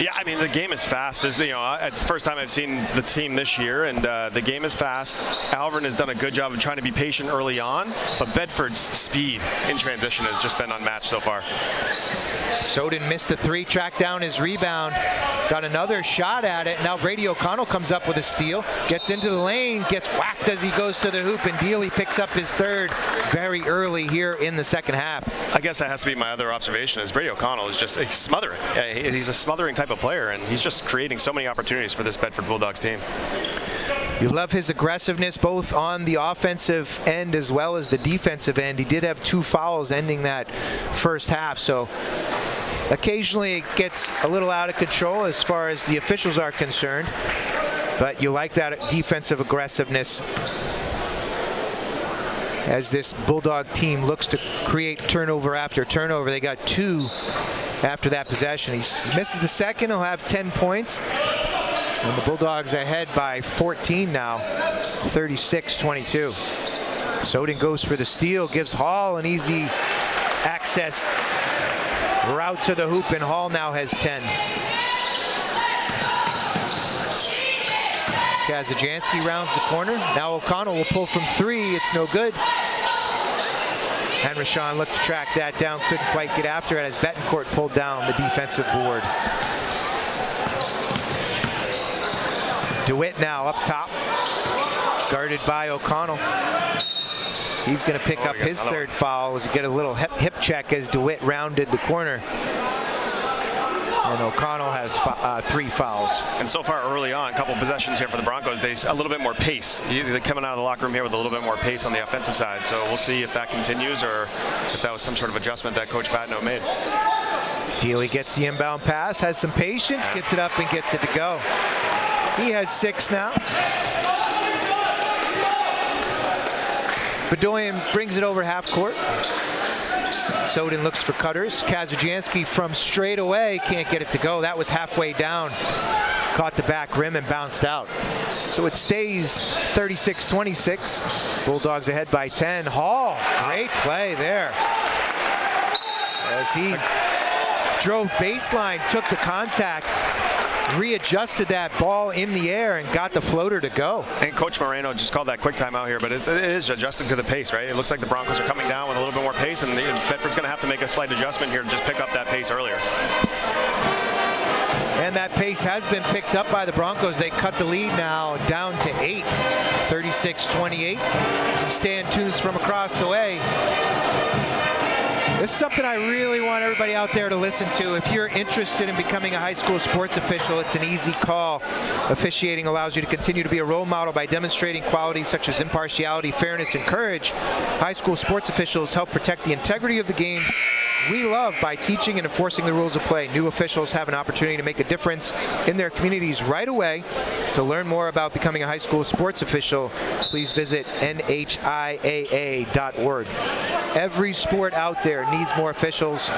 Yeah, I mean, the game is fast. It's the first time I've seen the team this year, and the game is fast. Alvirne has done a good job of trying to be patient early on, but Bedford's speed in transition has just been unmatched so far. Soden missed the 3, tracked down his rebound, got another shot at it. Now Brady O'Connell comes up with a steal, gets into the lane, gets whacked as he goes to the hoop, and Dealey picks up his 3rd very early here in the second half. I guess that has to be my other observation, is Brady O'Connell is just smothering. He's a smothering type of player, and he's just creating so many opportunities for this Bedford Bulldogs team. You love his aggressiveness both on the offensive end as well as the defensive end. He did have 2 fouls ending that first half, so occasionally it gets a little out of control as far as the officials are concerned, but you like that defensive aggressiveness as this Bulldog team looks to create turnover after turnover. They got 2 after that possession. He misses the second, he'll have 10 points. And the Bulldogs ahead by 14 now, 36-22. Soden goes for the steal, gives Hall an easy access route to the hoop, and Hall now has 10. Kazajanski rounds the corner. Now O'Connell will pull from 3. It's no good. Henryshawn looked to track that down, couldn't quite get after it as Betancourt pulled down the defensive board. DeWitt now up top, guarded by O'Connell. He's going to pick up his third foul as he get a little hip check as DeWitt rounded the corner. And O'Connell has 3 fouls. And so far early on, a couple possessions here for the Broncos, they a little bit more pace. They're coming out of the locker room here with a little bit more pace on the offensive side. So we'll see if that continues or if that was some sort of adjustment that Coach Patno made. Dealey gets the inbound pass, has some patience, gets it up and gets it to go. He has 6 now. Bedoyan brings it over half court. Soden looks for cutters. Kazajanski from straight away can't get it to go. That was halfway down. Caught the back rim and bounced out. So it stays 36-26. Bulldogs ahead by 10. Hall, great play there. As he drove baseline, took the contact, readjusted that ball in the air and got the floater to go. And Coach Moreno just called that quick timeout here, but it is adjusting to the pace, right? It looks like the Broncos are coming down with a little bit more pace, and Bedford's going to have to make a slight adjustment here to just pick up that pace earlier. And that pace has been picked up by the Broncos. They cut the lead now down to 8, 36-28. Some stand tunes from across the way. This is something I really want everybody out there to listen to. If you're interested in becoming a high school sports official, it's an easy call. Officiating allows you to continue to be a role model by demonstrating qualities such as impartiality, fairness, and courage. High school sports officials help protect the integrity of the game we love by teaching and enforcing the rules of play. New officials have an opportunity to make a difference in their communities right away. To learn more about becoming a high school sports official, please visit NHIAA.org. Every sport out there needs more officials.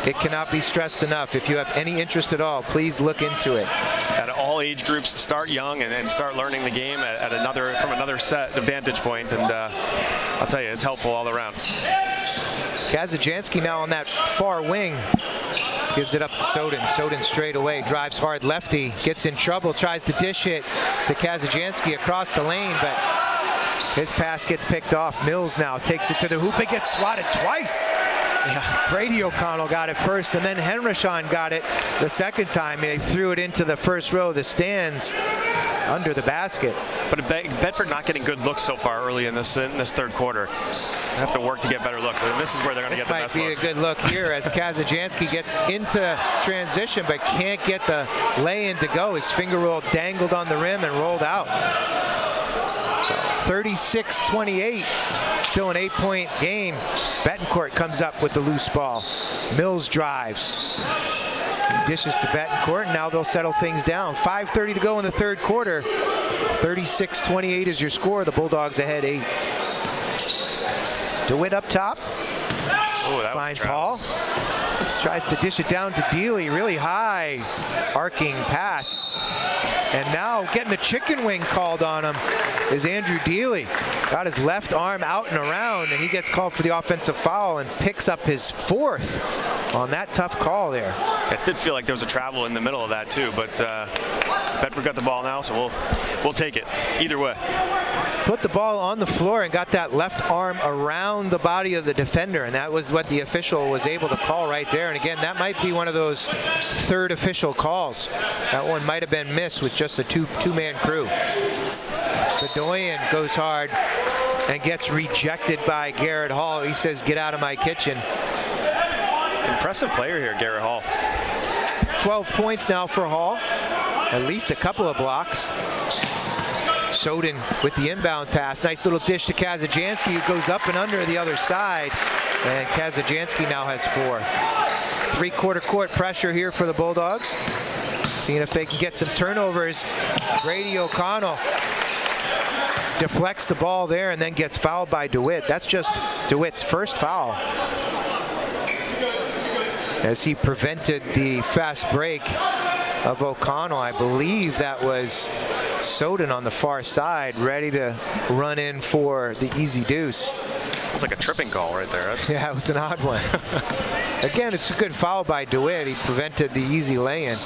It cannot be stressed enough. If you have any interest at all, please look into it. At all age groups, start young and start learning the game from another set of vantage point, and I'll tell you, it's helpful all around. Kazajanski now on that far wing. Gives it up to Soden. Soden straight away, drives hard lefty, gets in trouble, tries to dish it to Kazajanski across the lane, but his pass gets picked off. Mills now takes it to the hoop and gets swatted twice. Yeah. Brady O'Connell got it first, and then Henryshawn got it the second time. They threw it into the first row of the stands under the basket. But Bedford not getting good looks so far early in this third quarter. They have to work to get better looks. And this is where they're going to get the best looks. This might be a good look here as Kazajanski gets into transition but can't get the lay-in to go. His finger roll dangled on the rim and rolled out. So 36-28, still an 8-point game. Betancourt comes up with the loose ball. Mills drives. Dishes to Betancourt, and now they'll settle things down. 5:30 to go in the third quarter. 36-28 is your score. The Bulldogs ahead 8. DeWitt up top. Finds Hall. Tries to dish it down to Dealey. Really high arcing pass. And now getting the chicken wing called on him is Andrew Dealey. Got his left arm out and around, and he gets called for the offensive foul and picks up his 4th on that tough call there. It did feel like there was a travel in the middle of that too, but Bedford got the ball now, so we'll take it either way. Put the ball on the floor and got that left arm around the body of the defender, and that was what the official was able to call right there. And again, that might be one of those third official calls. That one might have been missed with just a two-man crew. Bedoyan goes hard and gets rejected by Garrett Hall. He says, "Get out of my kitchen." Impressive player here, Garrett Hall. 12 points now for Hall. At least a couple of blocks. Soden with the inbound pass. Nice little dish to Kazajanski, who goes up and under the other side. And Kazajanski now has 4. 3-quarter court pressure here for the Bulldogs. Seeing if they can get some turnovers. Brady O'Connell deflects the ball there and then gets fouled by DeWitt. That's just DeWitt's first foul, as he prevented the fast break of O'Connell. I believe that was Soden on the far side, ready to run in for the easy deuce. It was like a tripping call right there. Yeah, it was an odd one. Again, it's a good foul by DeWitt. He prevented the easy lay-in.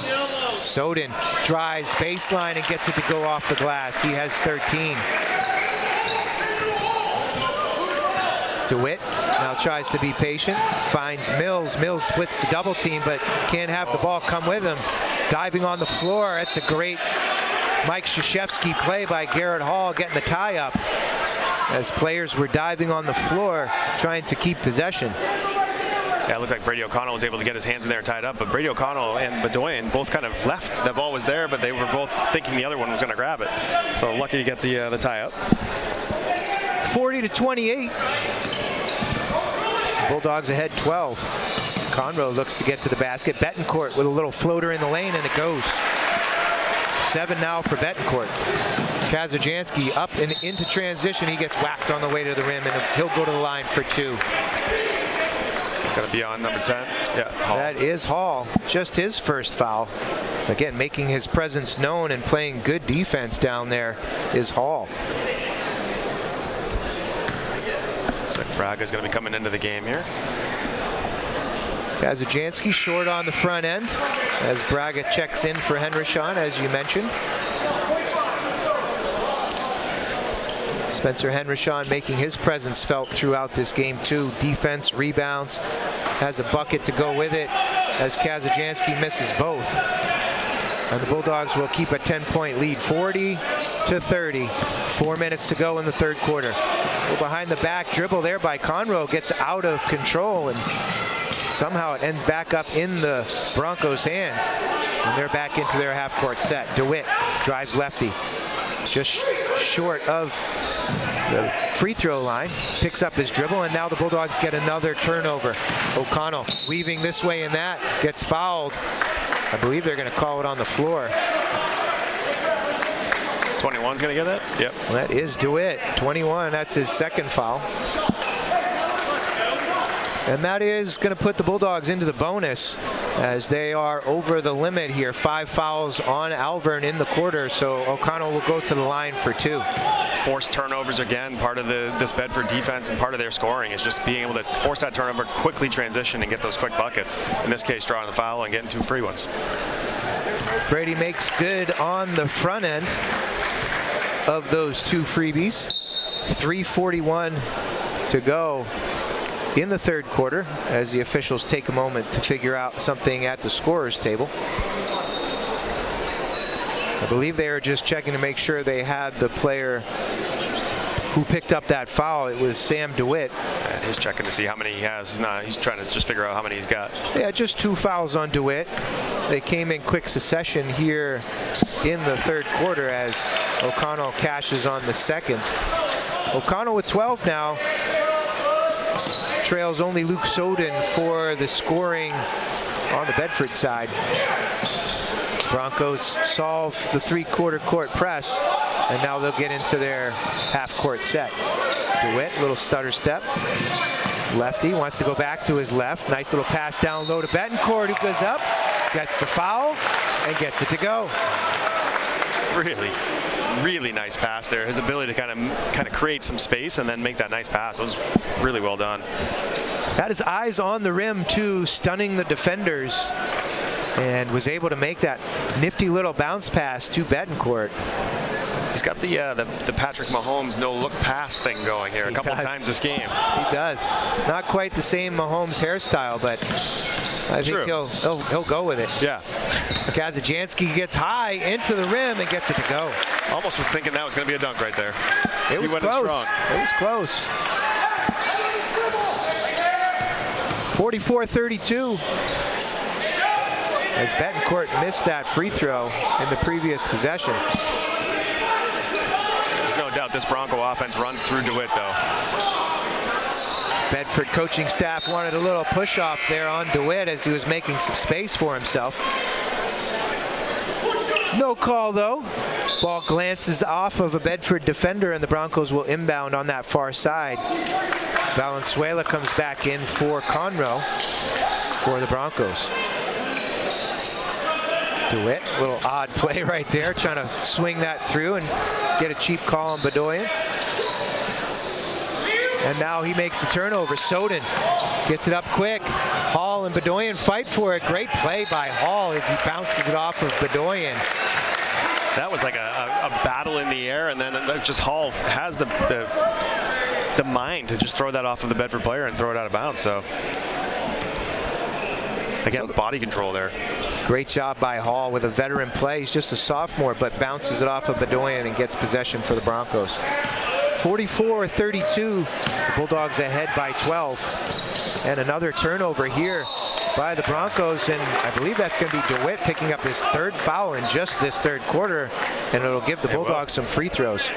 Soden drives baseline and gets it to go off the glass. He has 13. DeWitt now tries to be patient, finds Mills. Mills splits the double team, but can't have the ball come with him. Diving on the floor, that's a great Mike Krzyzewski play by Garrett Hall, getting the tie up as players were diving on the floor trying to keep possession. Yeah, it looked like Brady O'Connell was able to get his hands in there tied up, but Brady O'Connell and Bedoyan both kind of left. The ball was there, but they were both thinking the other one was going to grab it. So lucky to get the tie up. 40-28. Bulldogs ahead 12. Conroe looks to get to the basket. Betancourt with a little floater in the lane, and it goes. 7 now for Betancourt. Kazajanski up and into transition. He gets whacked on the way to the rim, and he'll go to the line for 2. Going to be on number 10. Yeah, Hall. That is Hall. Just his first foul. Again, making his presence known and playing good defense down there is Hall. Looks like Braga's going to be coming into the game here. Kazajanski short on the front end as Braga checks in for Henrichon, as you mentioned. Spencer Henrichon making his presence felt throughout this game too. Defense, rebounds, has a bucket to go with it as Kazajanski misses both. And the Bulldogs will keep a 10-point lead, 40-30. 4 minutes to go in the third quarter. Well, behind the back dribble there by Conroe gets out of control, and somehow it ends back up in the Broncos' hands. And they're back into their half-court set. DeWitt drives lefty, just short of the free throw line, picks up his dribble, and now the Bulldogs get another turnover. O'Connell weaving this way and that, gets fouled. I believe they're going to call it on the floor. 21's going to get that? Yep. Well, that is DeWitt, 21. That's his second foul. And that is going to put the Bulldogs into the bonus as they are over the limit here. 5 fouls on Alvirne in the quarter, so O'Connell will go to the line for 2. Forced turnovers again, part of this Bedford defense and part of their scoring is just being able to force that turnover, quickly transition and get those quick buckets. In this case, drawing the foul and getting 2 free ones. Brady makes good on the front end of those 2 freebies. 3:41 to go in the third quarter as the officials take a moment to figure out something at the scorer's table. I believe they are just checking to make sure they had the player who picked up that foul. It was Sam DeWitt. And he's checking to see how many he has. He's trying to just figure out how many he's got. Yeah, just 2 fouls on DeWitt. They came in quick succession here in the third quarter as O'Connell cashes on the second. O'Connell with 12 now. Trails only Luke Soden for the scoring on the Bedford side. Broncos solve the 3-quarter court press, and now they'll get into their half-court set. DeWitt, little stutter step. Lefty wants to go back to his left. Nice little pass down low to Betancourt, who goes up, gets the foul, and gets it to go. Really nice pass there. His ability to kind of create some space and then make that nice pass was really well done. Had his eyes on the rim too, stunning the defenders, and was able to make that nifty little bounce pass to Betancourt. He's got the Patrick Mahomes no-look pass thing going here a couple times this game. He does. Not quite the same Mahomes hairstyle, but I think he'll go with it. Yeah. Kazajanski gets high into the rim and gets it to go. Almost was thinking that was going to be a dunk right there. It was close. It was close. 44-32. As Betancourt missed that free throw in the previous possession. There's no doubt this Bronco offense runs through DeWitt, though. Bedford coaching staff wanted a little push-off there on DeWitt as he was making some space for himself. No call, though. Ball glances off of a Bedford defender, and the Broncos will inbound on that far side. Valenzuela comes back in for Conroe for the Broncos. DeWitt, a little odd play right there, trying to swing that through and get a cheap call on Bedoyan. And now he makes the turnover. Soden gets it up quick. Hall and Bedoyan fight for it. Great play by Hall as he bounces it off of Bedoyan. That was like a battle in the air, and then just Hall has the mind to just throw that off of the Bedford player and throw it out of bounds. So again, body control there. Great job by Hall with a veteran play. He's just a sophomore, but bounces it off of Bedoyan and gets possession for the Broncos. 44-32, the Bulldogs ahead by 12. And another turnover here by the Broncos, and I believe that's going to be DeWitt picking up his third foul in just this third quarter, and it'll give the Bulldogs some free throws.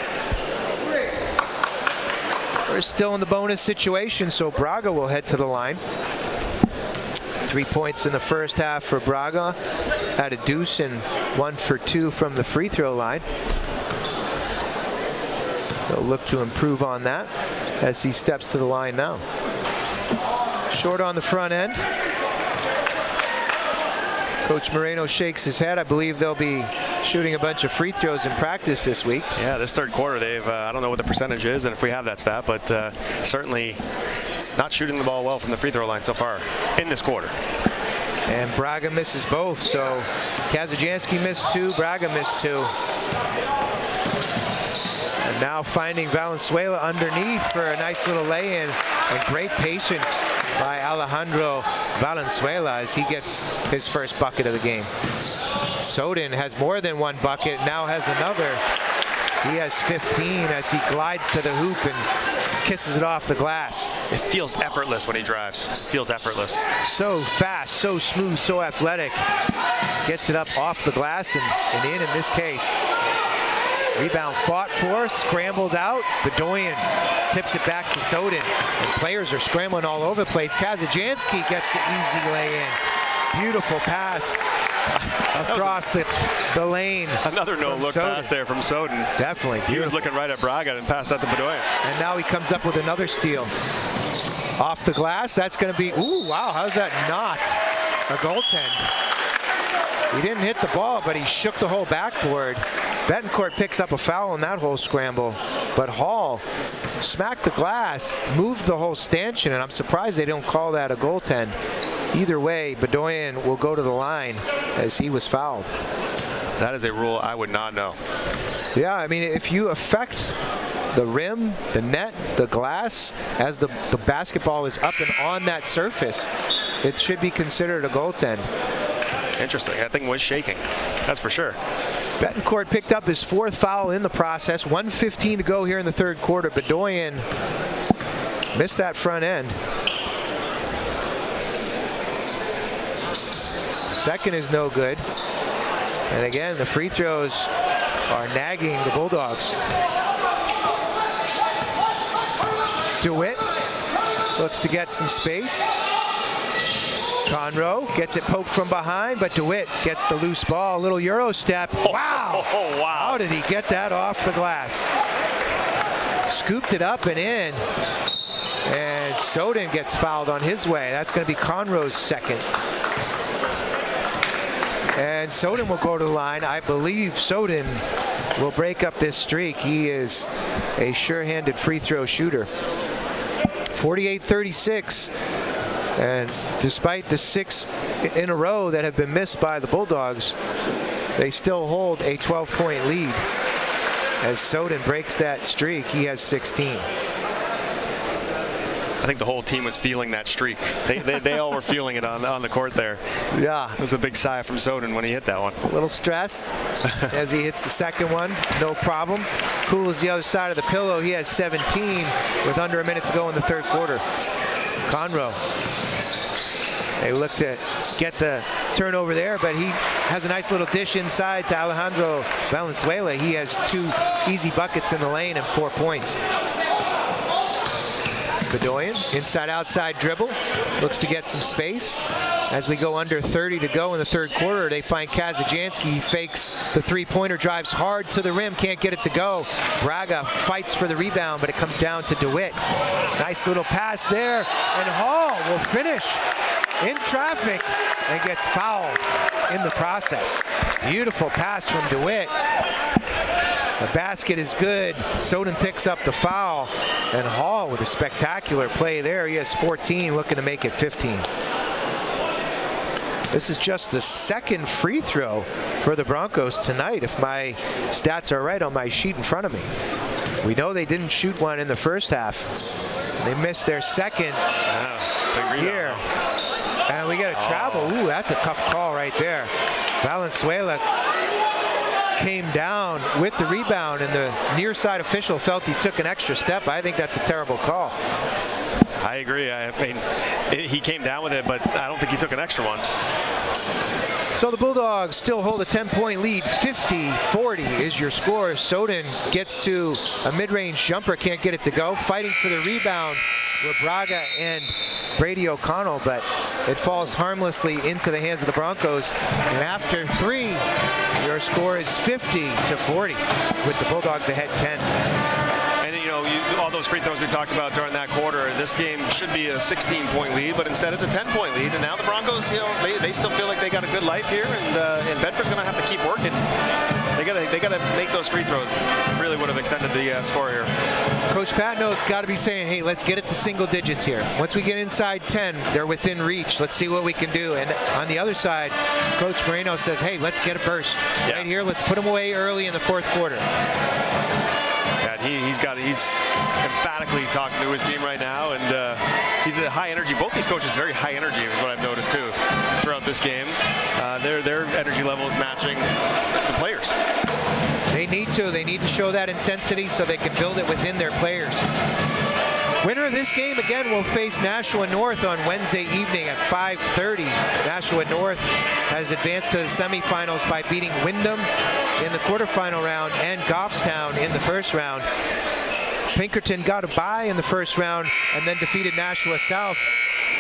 We're still in the bonus situation, so Braga will head to the line. 3 points in the first half for Braga, had a deuce and 1 for 2 from the free throw line. They'll look to improve on that as he steps to the line now. Short on the front end. Coach Moreno shakes his head. I believe they'll be shooting a bunch of free throws in practice this week. Yeah, this third quarter, they've, I don't know what the percentage is and if we have that stat, but certainly not shooting the ball well from the free throw line so far in this quarter. And Braga misses both, so Kazajanski missed 2, Braga missed 2. And now finding Valenzuela underneath for a nice little lay-in, and great patience by Alejandro Valenzuela as he gets his first bucket of the game. Soden has more than 1 bucket, now has another. He has 15 as he glides to the hoop and kisses it off the glass. It feels effortless when he drives. It feels effortless. So fast, so smooth, so athletic. Gets it up off the glass and in this case. Rebound fought for, scrambles out. Bedoyan tips it back to Soden. And players are scrambling all over the place. Kazajanski gets the easy lay-in. Beautiful pass across the lane. Another no-look pass there from Soden. Definitely. He was looking right at Braga and passed that to Bedoyan. And now he comes up with another steal. Off the glass, that's going to be, ooh, wow, how's that not a goaltend? He didn't hit the ball, but he shook the whole backboard. Betancourt picks up a foul in that whole scramble, but Hall smacked the glass, moved the whole stanchion, and I'm surprised they don't call that a goaltend. Either way, Bedoyan will go to the line as he was fouled. That is a rule I would not know. Yeah, I mean, if you affect the rim, the net, the glass, as the basketball is up and on that surface, it should be considered a goaltend. Interesting. That thing was shaking. That's for sure. Betancourt picked up his 4th foul in the process. 1:15 to go here in the third quarter. Bedoyan missed that front end. Second is no good. And again, the free throws are nagging the Bulldogs. DeWitt looks to get some space. Conroe gets it poked from behind, but DeWitt gets the loose ball. A little Euro step. Wow! Oh, wow. How did he get that off the glass? Scooped it up and in. And Soden gets fouled on his way. That's going to be Conroe's second. And Soden will go to the line. I believe Soden will break up this streak. He is a sure-handed free throw shooter. 48-36. And despite the 6 in a row that have been missed by the Bulldogs, they still hold a 12-point lead. As Soden breaks that streak, he has 16. I think the whole team was feeling that streak. They all were feeling it on the court there. Yeah. It was a big sigh from Soden when he hit that one. A little stress as he hits the second one. No problem. Cool as the other side of the pillow. He has 17 with under a minute to go in the third quarter. Conroe. They look to get the turnover there, but he has a nice little dish inside to Alejandro Valenzuela. He has 2 easy buckets in the lane and 4 points. Bedoyan, inside-outside dribble, looks to get some space. As we go under 30 to go in the third quarter, they find Kazajanski. He fakes the three-pointer, drives hard to the rim, can't get it to go. Braga fights for the rebound, but it comes down to DeWitt. Nice little pass there, and Hall will finish in traffic and gets fouled in the process. Beautiful pass from DeWitt. The basket is good. Soden picks up the foul, and Hall with a spectacular play there. He has 14, looking to make it 15. This is just the second free throw for the Broncos tonight, if my stats are right on my sheet in front of me. We know they didn't shoot one in the first half. They missed their second here. And we got a travel. Ooh, that's a tough call right there. Valenzuela came down with the rebound, and the near side official felt he took an extra step. I think that's a terrible call. I agree. I mean, he came down with it, but I don't think he took an extra one. So the Bulldogs still hold a 10-point lead. 50-40 is your score. Soden gets to a mid-range jumper, can't get it to go. Fighting for the rebound were Braga and Brady O'Connell, but it falls harmlessly into the hands of the Broncos. And after 3, your score is 50-40, with the Bulldogs ahead 10. And you know, all those free throws we talked about during that quarter, this game should be a 16-point lead, but instead it's a 10-point lead. And now the Broncos, you know, they still feel like they got a good life here, and Bedford's going to have to keep working. They got to make those free throws. Really would have extended the score here. Coach Patno's got to be saying, hey, let's get it to single digits here. Once we get inside 10, they're within reach. Let's see what we can do. And on the other side, Coach Moreno says, hey, let's get a burst right here. Let's put them away early in the fourth quarter. And he's emphatically talking to his team right now, and he's at high energy. Both these coaches very high energy is what I've noticed too throughout this game. Their energy level is matching the players. They need to show that intensity so they can build it within their players. Winner of this game again will face Nashua North on Wednesday evening at 5:30. Nashua North has advanced to the semifinals by beating Wyndham in the quarterfinal round and Goffstown in the first round. Pinkerton got a bye in the first round and then defeated Nashua South,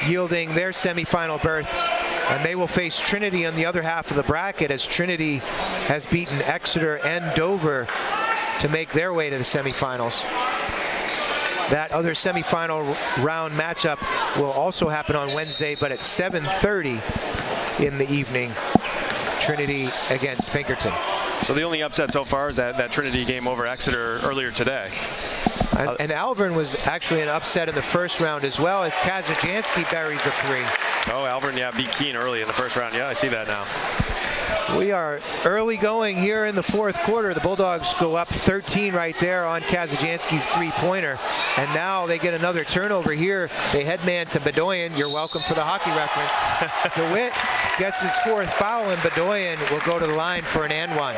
yielding their semifinal berth. And they will face Trinity on the other half of the bracket, as Trinity has beaten Exeter and Dover to make their way to the semifinals. That other semifinal round matchup will also happen on Wednesday, but at 7:30 in the evening. Trinity against Pinkerton. So the only upset so far is that Trinity game over Exeter earlier today. And Alvirne was actually an upset in the first round, as well as Kazajanski buries a 3. Oh, Alvirne, beat Keene early in the first round. Yeah, I see that now. We are early going here in the fourth quarter. The Bulldogs go up 13 right there on Kazajanski's 3-pointer. And now they get another turnover here. They headman to Bedoyan. You're welcome for the hockey reference. DeWitt gets his 4th foul, and Bedoyan will go to the line for an and one.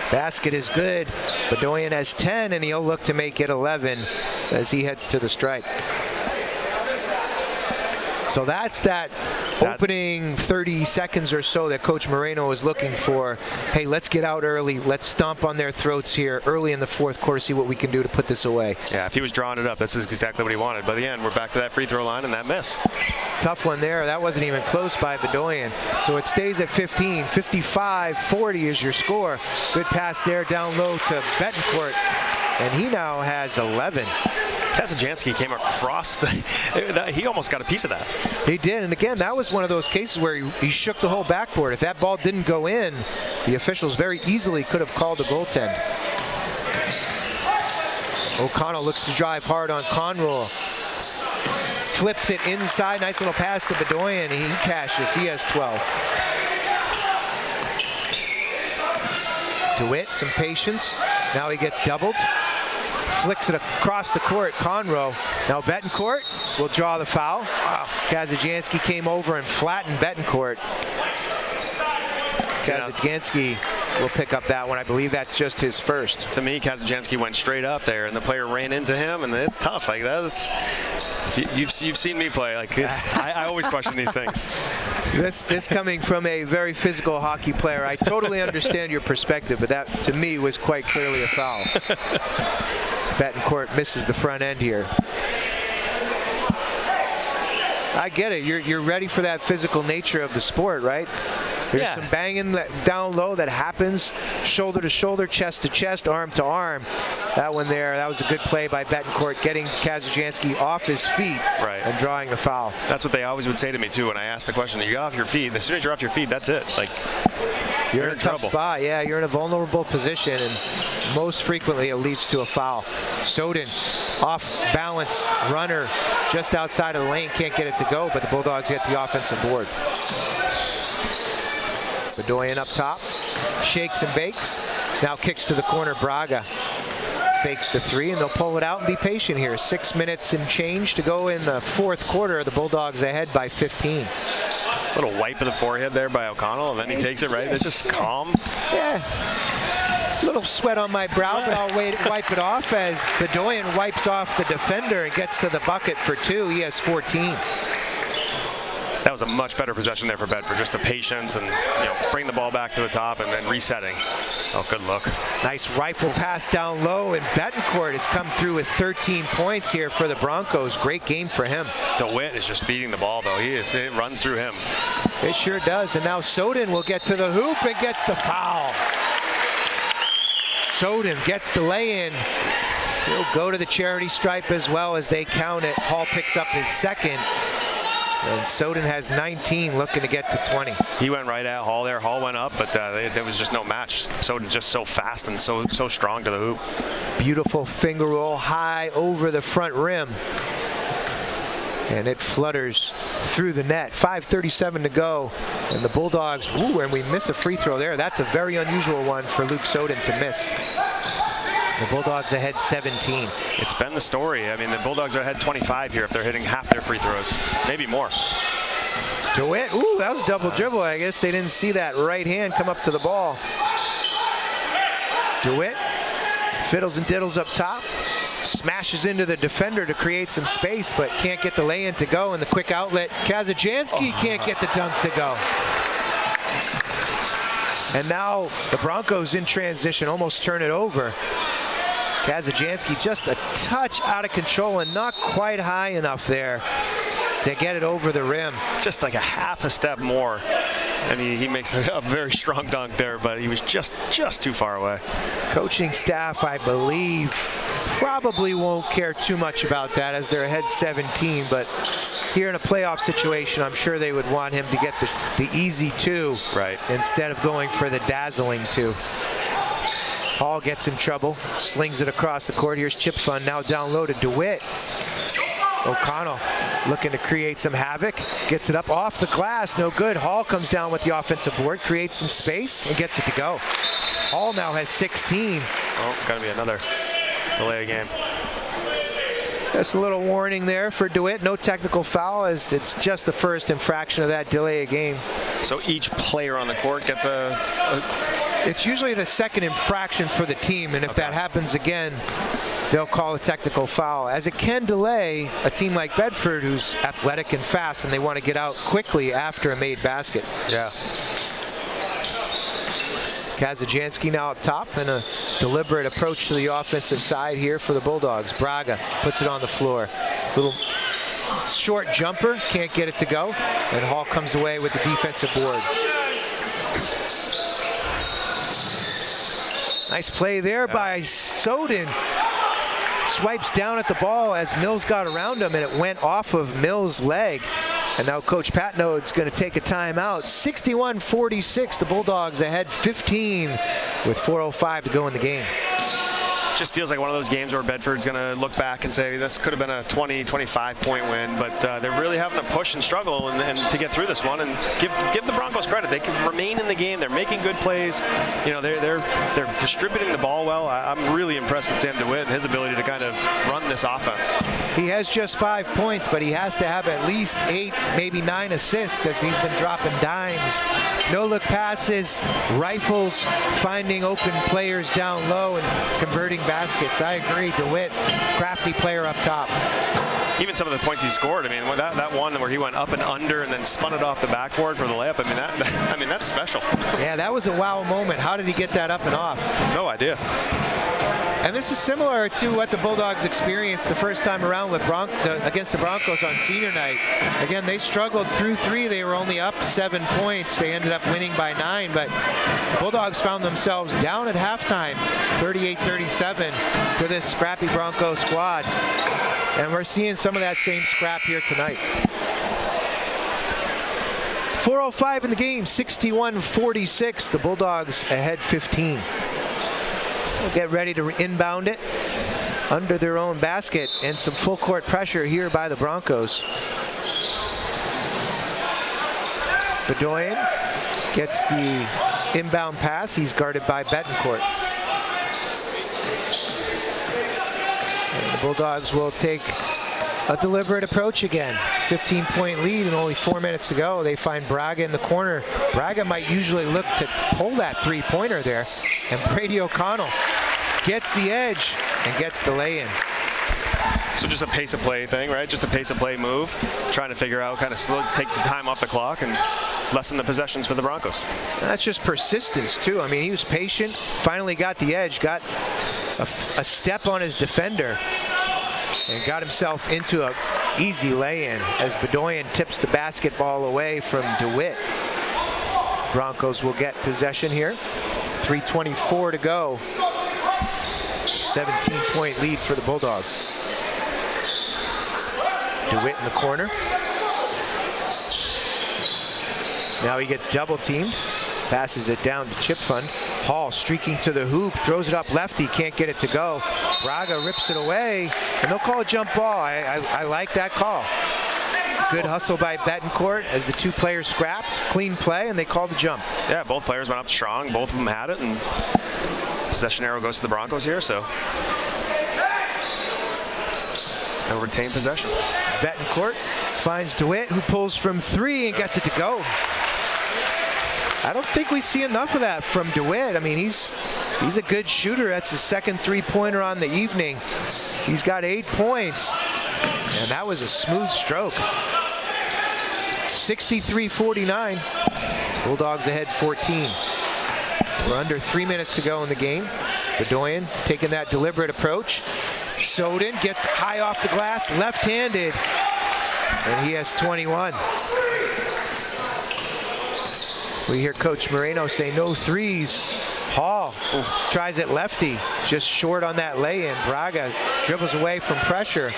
Basket is good. Bedoyan has 10, and he'll look to make it 11 as he heads to the stripe. So that's that opening 30 seconds or so that Coach Moreno was looking for. Hey, let's get out early. Let's stomp on their throats here early in the fourth quarter, see what we can do to put this away. Yeah, if he was drawing it up, that's exactly what he wanted. But again, we're back to that free throw line and that miss. Tough one there. That wasn't even close by Bedoyan. So it stays at 15. 55-40 is your score. Good pass there down low to Betancourt. And he now has 11. Kazajanski came across he almost got a piece of that. He did, and again, that was one of those cases where he shook the whole backboard. If that ball didn't go in, the officials very easily could have called a goaltend. O'Connell looks to drive hard on Conroy. Flips it inside, nice little pass to Bedoyan. He cashes, he has 12. DeWitt, some patience. Now he gets doubled. Flicks it across the court. Conroy. Now Betancourt will draw the foul. Wow. Kazajanski came over and flattened Betancourt. Kazajanski will pick up that one. I believe that's just his first. To me, Kazajanski went straight up there, and the player ran into him, and it's tough. Like that's you've seen me play. Like I always question these things. This coming from a very physical hockey player, I totally understand your perspective, but that to me was quite clearly a foul. Betancourt misses the front end here. I get it. You're ready for that physical nature of the sport, right? There's some banging down low that happens, shoulder to shoulder, chest to chest, arm to arm. That one there, that was a good play by Betancourt, getting Kazajanski off his feet and drawing the foul. That's what they always would say to me too when I asked the question. You get off your feet. As soon as you're off your feet, that's it. Like you're in a tough spot. Yeah, you're in a vulnerable position, and most frequently it leads to a foul. Soden, off balance runner just outside of the lane, can't get it to go, but the Bulldogs get the offensive board. Bedoyan up top, shakes and bakes, now kicks to the corner. Braga fakes the three, and they'll pull it out and be patient here. 6 minutes and change to go in the fourth quarter. The Bulldogs ahead by 15. Little wipe of the forehead there by O'Connell, and then he takes it right. It's just calm. Yeah. A little sweat on my brow, but I'll wipe it off as Bedoyan wipes off the defender and gets to the bucket for 2. He has 14. That was a much better possession there for Bedford. Just the patience and bring the ball back to the top and then resetting. Oh, good look. Nice rifle pass down low, and Betancourt has come through with 13 points here for the Broncos. Great game for him. DeWitt is just feeding the ball, though. It runs through him. It sure does. And now Soden will get to the hoop and gets the foul. Soden gets the lay-in. He'll go to the charity stripe as well as they count it. Hall picks up his second. And Soden has 19, looking to get to 20. He went right at Hall there. Hall went up, but there was just no match. Soden just so fast and so strong to the hoop. Beautiful finger roll high over the front rim. And it flutters through the net. 5:37 to go. And the Bulldogs, and we miss a free throw there. That's a very unusual one for Luke Soden to miss. The Bulldogs ahead 17. It's been the story. I mean, the Bulldogs are ahead 25 here if they're hitting half their free throws, maybe more. DeWitt, that was double dribble. I guess they didn't see that right hand come up to the ball. DeWitt fiddles and diddles up top, smashes into the defender to create some space, but can't get the lay-in to go. And the quick outlet, Kazajanski can't get the dunk to go. And now the Broncos in transition almost turn it over. Kazajanski just a touch out of control and not quite high enough there to get it over the rim. Just like a half a step more. And he makes a very strong dunk there, but he was just too far away. Coaching staff, I believe, probably won't care too much about that as they're ahead 17, but here in a playoff situation, I'm sure they would want him to get the easy 2 right instead of going for the dazzling 2. Hall gets in trouble, slings it across the court. Here's Chip Fun, now down low to DeWitt. O'Connell looking to create some havoc, gets it up off the glass, no good. Hall comes down with the offensive board, creates some space, and gets it to go. Hall now has 16. Oh, gotta be another delay game. Just a little warning there for DeWitt. No technical foul, as it's just the first infraction of that delay of game. So each player on the court gets It's usually the second infraction for the team, and if that happens again, they'll call a technical foul. As it can delay a team like Bedford, who's athletic and fast, and they want to get out quickly after a made basket. Yeah. Kazajanski now up top, and a deliberate approach to the offensive side here for the Bulldogs. Braga puts it on the floor. Little short jumper, can't get it to go, and Hall comes away with the defensive board. Nice play there by Soden. Swipes down at the ball as Mills got around him, and it went off of Mills' leg. And now Coach Patnode's going to take a timeout. 61-46, the Bulldogs ahead 15 with 4:05 to go in the game. Just feels like one of those games where Bedford's going to look back and say this could have been a 20, 25-point win, but they're really having to push and struggle and to get through this one. And give the Broncos credit; they can remain in the game. They're making good plays. They're distributing the ball well. I'm really impressed with Sam DeWitt and his ability to kind of run this offense. He has just 5 points, but he has to have at least 8, maybe 9 assists as he's been dropping dimes. No-look passes, rifles, finding open players down low and converting baskets. I agree, DeWitt, crafty player up top. Even some of the points he scored, I mean, that one where he went up and under and then spun it off the backboard for the layup, that's special. Yeah, that was a wow moment. How did he get that up and off? No idea. And this is similar to what the Bulldogs experienced the first time around with against the Broncos on senior night. Again, they struggled through 3. They were only up 7 points. They ended up winning by 9, but the Bulldogs found themselves down at halftime, 38-37 to this scrappy Bronco squad. And we're seeing some of that same scrap here tonight. 4:05 in the game, 61-46. The Bulldogs ahead 15. We'll get ready to inbound it under their own basket, and some full court pressure here by the Broncos. Bedoyan gets the inbound pass. He's guarded by Betancourt. And the Bulldogs will take a deliberate approach again. 15-point lead and only 4 minutes to go. They find Braga in the corner. Braga might usually look to pull that three-pointer there. And Brady O'Connell gets the edge and gets the lay-in. So just a pace of play thing, right? Just a pace of play move. Trying to figure out, kind of take the time off the clock and lessen the possessions for the Broncos. That's just persistence, too. I mean, he was patient, finally got the edge, got a step on his defender, and got himself into an easy lay-in as Bedoyan tips the basketball away from DeWitt. Broncos will get possession here. 3:24 to go. 17-point lead for the Bulldogs. DeWitt in the corner. Now he gets double teamed. Passes it down to Chip Fund. Hall streaking to the hoop, throws it up lefty, can't get it to go. Braga rips it away, and they'll call a jump ball. I like that call. Good hustle by Betancourt as the two players scrapped. Clean play, and they called the jump. Yeah, both players went up strong. Both of them had it, and possession arrow goes to the Broncos here, so they'll retain possession. Betancourt finds DeWitt, who pulls from three and gets it to go. I don't think we see enough of that from DeWitt. I mean, he's a good shooter. That's his second three-pointer on the evening. He's got 8 points, and that was a smooth stroke. 63-49. Bulldogs ahead 14. We're under 3 minutes to go in the game. Bedoyan taking that deliberate approach. Soden gets high off the glass, left-handed, and he has 21. We hear Coach Moreno say no threes. Hall tries it lefty, just short on that lay-in. Braga dribbles away from pressure,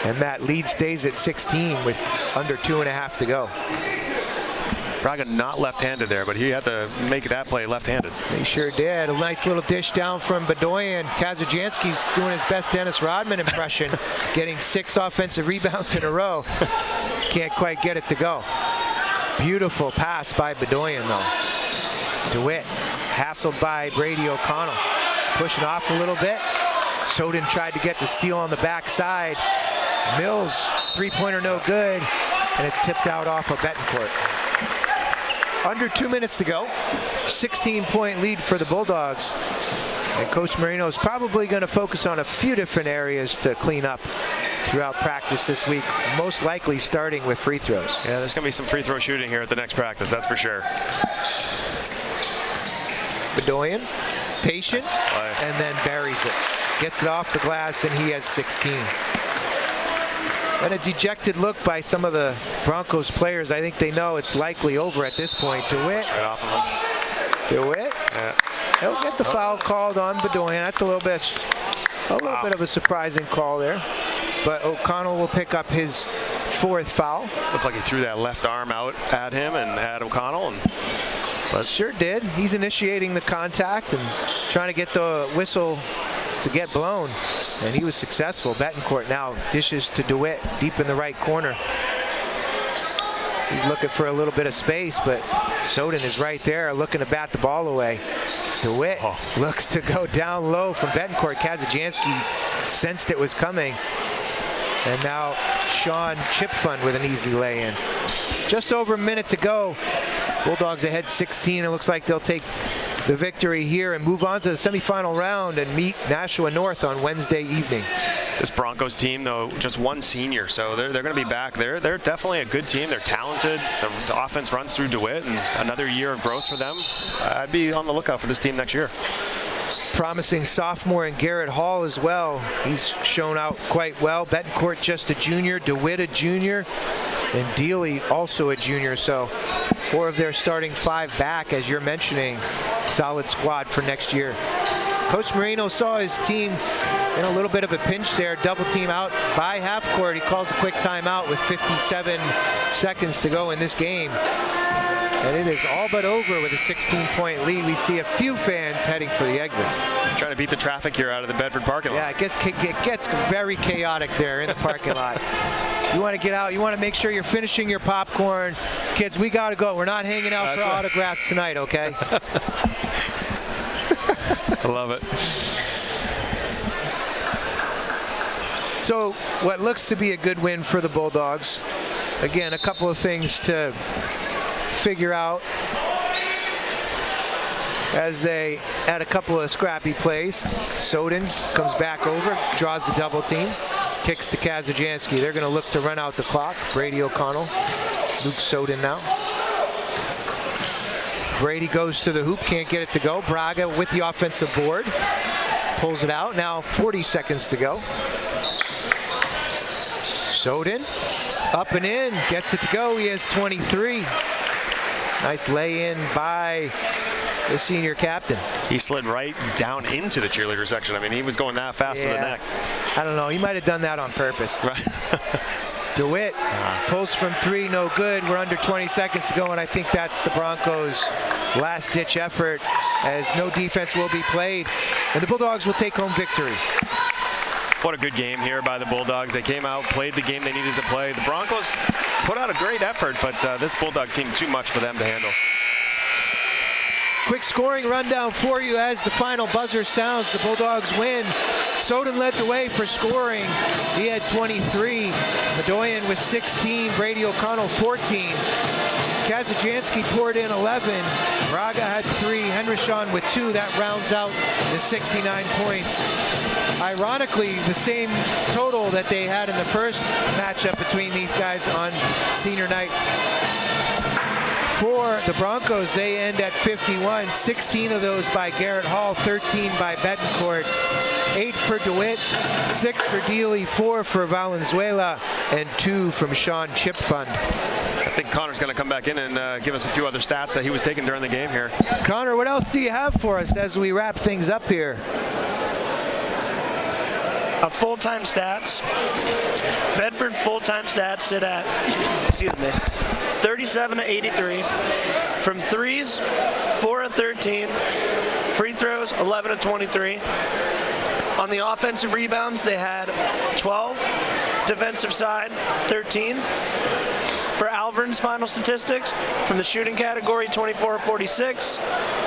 and that lead stays at 16 with under 2.5 to go. Braga not left-handed there, but he had to make that play left-handed. They sure did. A nice little dish down from Bedoyan. Kazajanski's doing his best Dennis Rodman impression, getting 6 offensive rebounds in a row. Can't quite get it to go. Beautiful pass by Bedoyan, though. DeWitt hassled by Brady O'Connell. Pushing off a little bit. Soden tried to get the steal on the backside. Mills, three-pointer no good, and it's tipped out off of Betancourt. Under 2 minutes to go. 16-point lead for the Bulldogs. And Coach Moreno is probably going to focus on a few different areas to clean up throughout practice this week, most likely starting with free throws. Yeah, there's going to be some free throw shooting here at the next practice, that's for sure. Bedoyan, patient, and then buries it. Gets it off the glass, and he has 16. And a dejected look by some of the Broncos players. I think they know it's likely over at this point. DeWitt. Right off of him. DeWitt. Yeah. He'll get the foul called on Bedoyan. That's a little bit of a surprising call there. But O'Connell will pick up his 4th foul. Looked like he threw that left arm out at him and at O'Connell. But sure did. He's initiating the contact and trying to get the whistle to get blown. And he was successful. Betancourt now dishes to DeWitt deep in the right corner. He's looking for a little bit of space, but Soden is right there looking to bat the ball away. DeWitt looks to go down low from Betancourt. Kazajanski sensed it was coming. And now Sean Chipfund with an easy lay-in. Just over a minute to go. Bulldogs ahead 16. It looks like they'll take the victory here and move on to the semifinal round and meet Nashua North on Wednesday evening. This Broncos team, though, just one senior, so they're going to be back. They're definitely a good team. They're talented. The offense runs through DeWitt, and another year of growth for them. I'd be on the lookout for this team next year. Promising sophomore in Garrett Hall as well. He's shown out quite well. Betancourt just a junior, DeWitt a junior, and Dealey also a junior. So 4 of their starting 5 back, as you're mentioning. Solid squad for next year. Coach Moreno saw his team in a little bit of a pinch there. Double team out by half court. He calls a quick timeout with 57 seconds to go in this game. And it is all but over with a 16-point lead. We see a few fans heading for the exits. Trying to beat the traffic here out of the Bedford parking lot. Yeah, it gets very chaotic there in the parking lot. You want to get out. You want to make sure you're finishing your popcorn. Kids, we got to go. We're not hanging out for autographs tonight, okay? I love it. So what looks to be a good win for the Bulldogs. Again, a couple of things to figure out as they add a couple of scrappy plays. Soden comes back over, draws the double team, kicks to Kazajanski. They're going to look to run out the clock. Brady O'Connell, Luke Soden now. Brady goes to the hoop, can't get it to go. Braga with the offensive board, pulls it out. Now 40 seconds to go. Soden up and in, gets it to go. He has 23. Nice lay-in by the senior captain. He slid right down into the cheerleader section. I mean, he was going that fast to the neck. I don't know. He might have done that on purpose. Right. DeWitt pulls from three, no good. We're under 20 seconds to go, and I think that's the Broncos' last-ditch effort, as no defense will be played, and the Bulldogs will take home victory. What a good game here by the Bulldogs. They came out, played the game they needed to play. The Broncos put out a great effort, but this Bulldog team, too much for them to handle. Quick scoring rundown for you as the final buzzer sounds. The Bulldogs win. Soden led the way for scoring. He had 23. Bedoyan with 16. Brady O'Connell 14. Kazajanski poured in 11. Braga had 3. Henryshawn with 2. That rounds out the 69 points. Ironically, the same total that they had in the first matchup between these guys on senior night. For the Broncos, they end at 51. 16 of those by Garrett Hall, 13 by Betancourt, 8 for DeWitt, 6 for Dealey, 4 for Valenzuela, and 2 from Sean Chipfund. I think Connor's going to come back in and give us a few other stats that he was taking during the game here. Connor, what else do you have for us as we wrap things up here? Full-time stats. Bedford full-time stats sit at, 37 to 83. From threes, 4 of 13. Free throws, 11 of 23. On the offensive rebounds, they had 12. Defensive side, 13. For Alvirne's final statistics, from the shooting category, 24 of 46.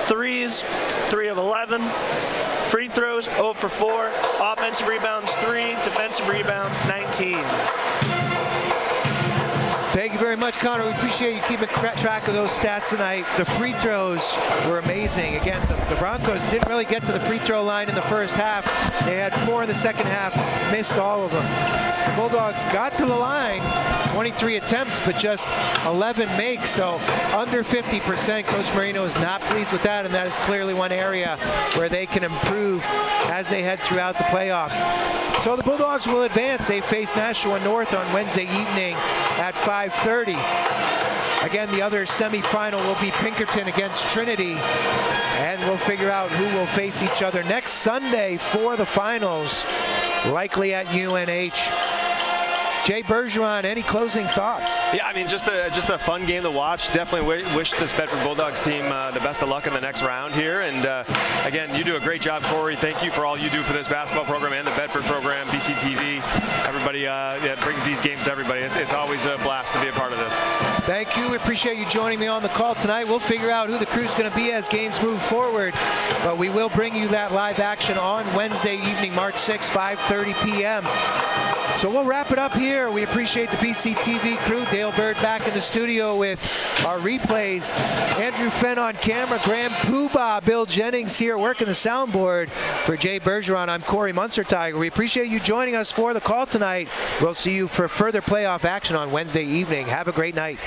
Threes, 3 of 11. Free throws, 0 for 4. Offensive rebounds, 3. Defensive rebounds, 19. Thank you very much, Connor. We appreciate you keeping track of those stats tonight. The free throws were amazing. Again, the Broncos didn't really get to the free throw line in the first half. They had 4 in the second half, missed all of them. The Bulldogs got to the line, 23 attempts, but just 11 makes, so under 50%. Coach Marino is not pleased with that, and that is clearly one area where they can improve as they head throughout the playoffs. So the Bulldogs will advance. They face Nashua North on Wednesday evening at 5:30. Again, the other semifinal will be Pinkerton against Trinity, and we'll figure out who will face each other next Sunday for the finals, likely at UNH. Jay Bergeron, any closing thoughts? Yeah, I mean, just a fun game to watch. Definitely wish this Bedford Bulldogs team the best of luck in the next round here. And again, you do a great job, Corey. Thank you for all you do for this basketball program and the Bedford program, BCTV. Everybody that brings these games to everybody. It's always a blast to be a part of this. Thank you. We appreciate you joining me on the call tonight. We'll figure out who the crew's going to be as games move forward, but we will bring you that live action on Wednesday evening, March 6, 5:30 p.m. So we'll wrap it up here. We appreciate the BCTV crew. Dale Bird back in the studio with our replays. Andrew Fenn on camera. Graham Poobah, Bill Jennings here working the soundboard. For Jay Bergeron, I'm Corey Munster-Tiger. We appreciate you joining us for the call tonight. We'll see you for further playoff action on Wednesday evening. Have a great night.